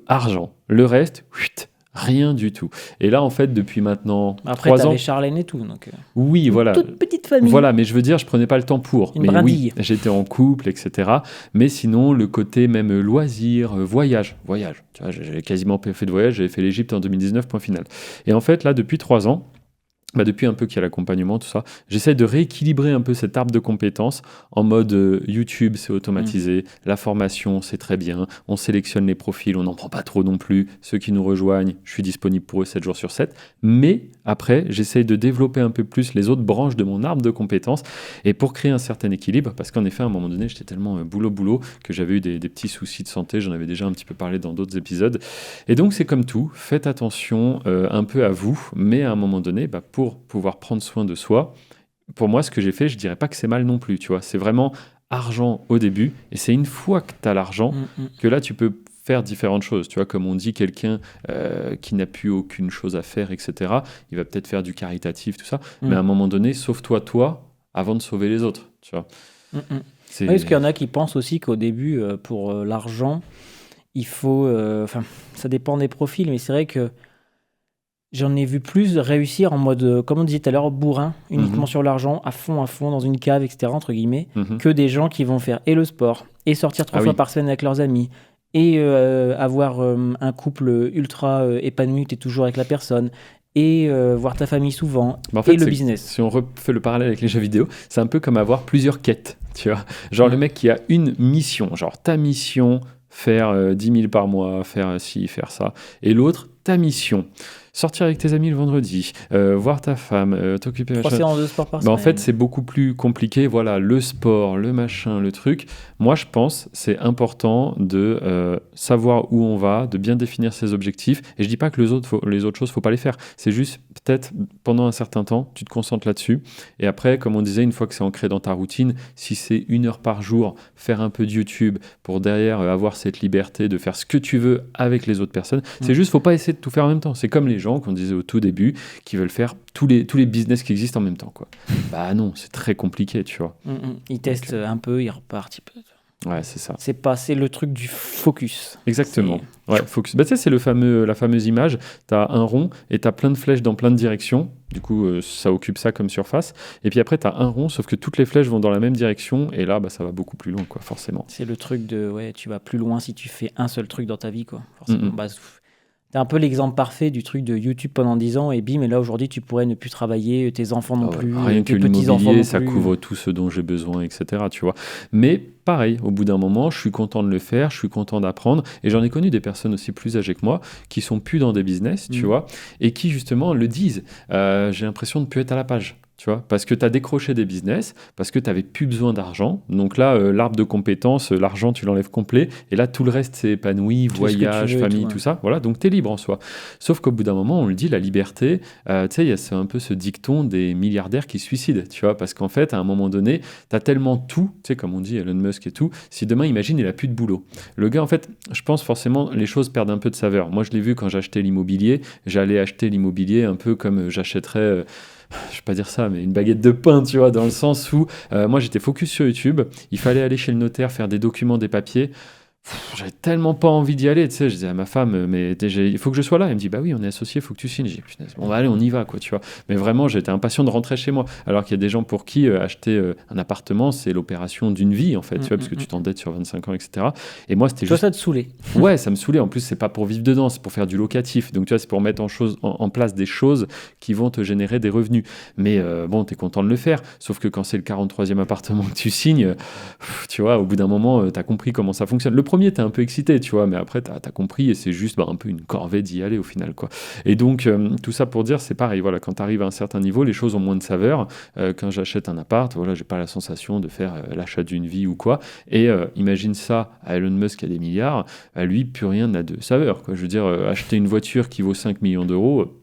argent. Le reste, rien du tout. Et là, en fait, depuis maintenant 3 ans... Après, Charlène et tout. Donc, oui, voilà. Toute petite famille. Voilà, mais je veux dire, je prenais pas le temps pour. Une brindille. Oui, j'étais en couple, etc. Mais sinon, le côté même loisir, voyage. Tu vois, j'ai quasiment fait de voyage. J'avais fait l'Égypte en 2019, point final. Et en fait, là, depuis 3 ans, depuis un peu qu'il y a l'accompagnement, tout ça, j'essaie de rééquilibrer un peu cet arbre de compétences en mode YouTube, c'est automatisé, la formation, c'est très bien, on sélectionne les profils, on n'en prend pas trop non plus, ceux qui nous rejoignent, je suis disponible pour eux 7 jours sur 7, mais après, j'essaie de développer un peu plus les autres branches de mon arbre de compétences et pour créer un certain équilibre, parce qu'en effet, à un moment donné, j'étais tellement boulot que j'avais eu des petits soucis de santé, j'en avais déjà un petit peu parlé dans d'autres épisodes, et donc c'est comme tout, faites attention un peu à vous, mais à un moment donné, pour pouvoir prendre soin de soi, pour moi, ce que j'ai fait, je dirais pas que c'est mal non plus, tu vois. C'est vraiment argent au début, et c'est une fois que tu as l'argent que là, tu peux faire différentes choses. Tu vois, comme on dit, quelqu'un qui n'a plus aucune chose à faire, etc., il va peut-être faire du caritatif, tout ça, mais à un moment donné, sauve-toi toi avant de sauver les autres, tu vois. Oui, parce qu'il y en a qui pensent aussi qu'au début, pour l'argent, il faut... ça dépend des profils, mais c'est vrai que j'en ai vu plus réussir en mode, comme on disait tout à l'heure, bourrin, uniquement sur l'argent, à fond, dans une cave, etc., entre guillemets, que des gens qui vont faire et le sport, et sortir 3 fois par semaine avec leurs amis, et avoir un couple ultra épanoui, tu es toujours avec la personne, et voir ta famille souvent, en fait, et le business. Si on refait le parallèle avec les jeux vidéo, c'est un peu comme avoir plusieurs quêtes, tu vois. Genre le mec qui a une mission, genre ta mission, faire 10 000 par mois, faire ci, faire ça, et l'autre, ta mission. Sortir avec tes amis le vendredi, voir ta femme, t'occuper... 3 séances de sport par semaine. En fait, c'est beaucoup plus compliqué. Voilà, le sport, le machin, le truc. Moi, je pense c'est important de savoir où on va, de bien définir ses objectifs. Et je dis pas que les autres choses, faut pas les faire. C'est juste, peut-être, pendant un certain temps, tu te concentres là-dessus. Et après, comme on disait, une fois que c'est ancré dans ta routine, si c'est 1 heure par jour, faire un peu de YouTube pour derrière avoir cette liberté de faire ce que tu veux avec les autres personnes, c'est juste, faut pas essayer de tout faire en même temps. C'est comme les gens qu'on disait au tout début, qui veulent faire tous les business qui existent en même temps, quoi. Bah non, c'est très compliqué, tu vois. Ils testent un peu, ils repartent un peu. Ouais, c'est ça. C'est le truc du focus. Exactement. Ouais, focus. Bah, tu sais, c'est la fameuse image. Tu as un rond et tu as plein de flèches dans plein de directions. Du coup, ça occupe ça comme surface. Et puis après, tu as un rond, sauf que toutes les flèches vont dans la même direction. Et là, ça va beaucoup plus loin, quoi, forcément. C'est le truc de, tu vas plus loin si tu fais un seul truc dans ta vie, quoi. Forcément, c'est un peu l'exemple parfait du truc de YouTube pendant 10 ans et bim, et là aujourd'hui tu pourrais ne plus travailler, tes enfants non plus, rien tes que petits-enfants non ça plus. couvre tout ce dont j'ai besoin, etc. Tu vois. Mais pareil, au bout d'un moment, je suis content de le faire, je suis content d'apprendre, et j'en ai connu des personnes aussi plus âgées que moi qui sont plus dans des business, tu vois, et qui justement le disent. J'ai l'impression de plus être à la page. Tu vois, parce que tu as décroché des business, parce que tu n'avais plus besoin d'argent. Donc là, l'arbre de compétences, l'argent, tu l'enlèves complet. Et là, tout le reste, c'est épanoui, voyage, famille, tout ça. Voilà, donc tu es libre en soi. Sauf qu'au bout d'un moment, on le dit, la liberté, tu sais, il y a un peu ce dicton des milliardaires qui se suicident, tu vois, parce qu'en fait, à un moment donné, tu as tellement tout, tu sais, comme on dit, Elon Musk et tout, si demain, imagine, il n'a plus de boulot. Le gars, en fait, je pense forcément, les choses perdent un peu de saveur. Moi, je l'ai vu quand j'achetais l'immobilier. J'allais acheter l'immobilier un peu comme j'achèterais... je vais pas dire ça, mais une baguette de pain, tu vois, dans le sens où moi j'étais focus sur YouTube, il fallait aller chez le notaire, faire des documents, des papiers. J'avais tellement pas envie d'y aller, tu sais, je disais à ma femme, mais il faut que je sois là. Elle me dit, bah oui, on est associés, il faut que tu signes. J'ai dit, punaise, bon, bah allez, on y va, quoi, tu vois. Mais vraiment, j'étais impatient de rentrer chez moi. Alors qu'il y a des gens pour qui acheter un appartement, c'est l'opération d'une vie, en fait, tu vois, parce que tu t'endettes sur 25 ans, etc. Et moi, c'était juste. Ça te saoulait. Ouais, ça me saoulait. En plus, c'est pas pour vivre dedans, c'est pour faire du locatif. Donc, tu vois, c'est pour mettre en place des choses qui vont te générer des revenus. Mais bon, t'es content de le faire. Sauf que quand c'est le 43e appartement que tu signes, tu vois, au bout d'un moment, t'as compris comment ça fonctionne. Le premier, t'es un peu excité, tu vois, mais après, t'as compris et c'est juste un peu une corvée d'y aller au final, quoi. Et donc, tout ça pour dire, c'est pareil, voilà, quand t'arrives à un certain niveau, les choses ont moins de saveur. Quand j'achète un appart, voilà, j'ai pas la sensation de faire l'achat d'une vie ou quoi. Et imagine ça à Elon Musk qui a des milliards, à lui, plus rien n'a de saveur, quoi. Je veux dire, acheter une voiture qui vaut 5 millions d'euros,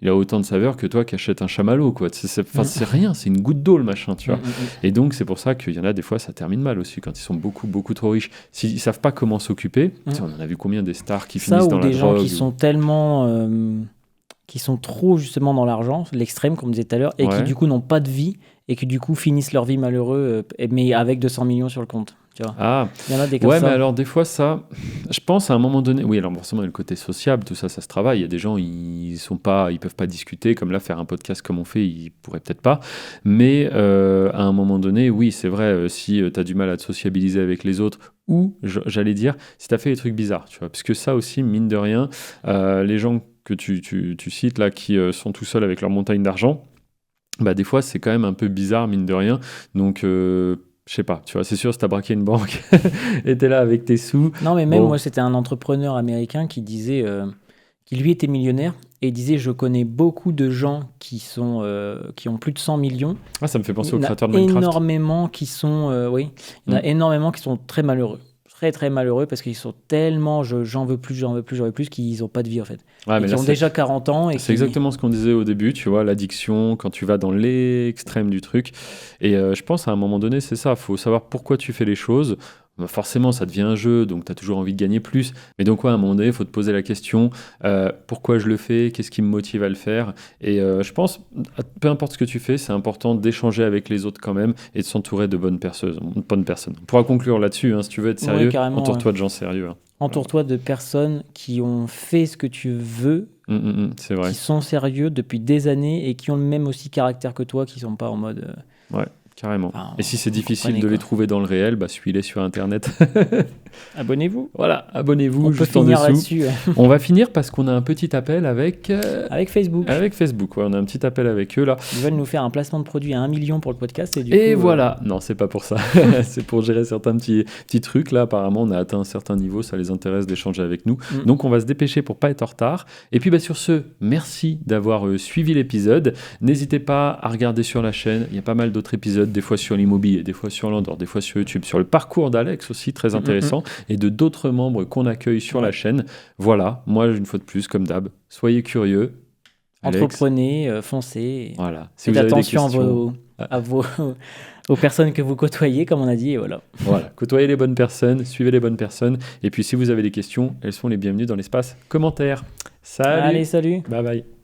il a autant de saveur que toi qui achètes un chamallow, quoi. C'est rien, c'est une goutte d'eau, le machin, tu vois. Et donc, c'est pour ça qu'il y en a des fois, ça termine mal aussi, quand ils sont beaucoup, beaucoup trop riches. S'ils ne savent pas comment s'occuper, on en a vu combien des stars qui finissent dans la drogue. Ça, ou des gens qui sont tellement... qui sont trop, justement, dans l'argent, l'extrême, comme on disait tout à l'heure, et qui, du coup, n'ont pas de vie, et qui, du coup, finissent leur vie malheureux, mais avec 200 millions sur le compte. Ah, il y en a des comme ça. Mais alors des fois ça, je pense à un moment donné, oui alors forcément il y a le côté sociable, tout ça se travaille, il y a des gens ils peuvent pas discuter, comme là faire un podcast comme on fait, ils pourraient peut-être pas, mais à un moment donné, oui c'est vrai, si tu as du mal à te sociabiliser avec les autres, ou j'allais dire, si tu as fait des trucs bizarres, tu vois, parce que ça aussi, mine de rien, les gens que tu cites là, qui sont tout seuls avec leur montagne d'argent, bah des fois c'est quand même un peu bizarre, mine de rien, donc... je sais pas, tu vois, c'est sûr, si t'as braqué une banque et t'es là avec tes sous... Non, mais même moi, c'était un entrepreneur américain qui disait... qui lui était millionnaire et il disait, je connais beaucoup de gens qui ont plus de 100 millions. Ah, ça me fait penser aux créateurs de Minecraft. Énormément qui sont... oui, il y en a énormément qui sont très malheureux. Très, très malheureux parce qu'ils sont tellement j'en veux plus, qu'ils n'ont pas de vie en fait. Ouais, mais ils ont déjà 40 ans. C'est exactement ce qu'on disait au début, tu vois, l'addiction, quand tu vas dans l'extrême du truc. Et je pense à un moment donné, c'est ça, il faut savoir pourquoi tu fais les choses. Forcément, ça devient un jeu, donc tu as toujours envie de gagner plus. Mais donc, à un moment donné, il faut te poser la question, pourquoi je le fais, qu'est-ce qui me motive à le faire. Et je pense, peu importe ce que tu fais, c'est important d'échanger avec les autres quand même et de s'entourer de bonnes personnes. On pourra conclure là-dessus, hein, si tu veux être sérieux, entoure-toi de gens sérieux. Hein. Entoure-toi de personnes qui ont fait ce que tu veux, c'est vrai. Qui sont sérieux depuis des années et qui ont le même aussi caractère que toi, qui ne sont pas en mode... Ouais. Carrément. Enfin, et si c'est difficile de les trouver dans le réel, bah suis-les sur Internet. Abonnez-vous. Voilà, abonnez-vous. On peut finir là-dessus. On va finir parce qu'on a un petit appel avec... Avec Facebook. Avec Facebook, ouais, on a un petit appel avec eux là. Ils veulent nous faire un placement de produit à 1 million pour le podcast. Et voilà. Non, c'est pas pour ça. C'est pour gérer certains petits trucs. Là, apparemment, on a atteint un certain niveau. Ça les intéresse d'échanger avec nous. Donc, on va se dépêcher pour pas être en retard. Et puis, sur ce, merci d'avoir suivi l'épisode. N'hésitez pas à regarder sur la chaîne. Il y a pas mal d'autres épisodes, des fois sur l'immobilier, des fois sur l'Andorre, des fois sur YouTube, sur le parcours d'Alex aussi, très intéressant, et de d'autres membres qu'on accueille sur la chaîne. Voilà, moi, une fois de plus, comme d'hab, soyez curieux. Alex. Entreprenez, foncez. Voilà. Si faites attention aux personnes que vous côtoyez, comme on a dit, et voilà. Voilà, côtoyez les bonnes personnes, suivez les bonnes personnes, et puis si vous avez des questions, elles sont les bienvenues dans l'espace commentaires. Salut. Allez, salut. Bye bye.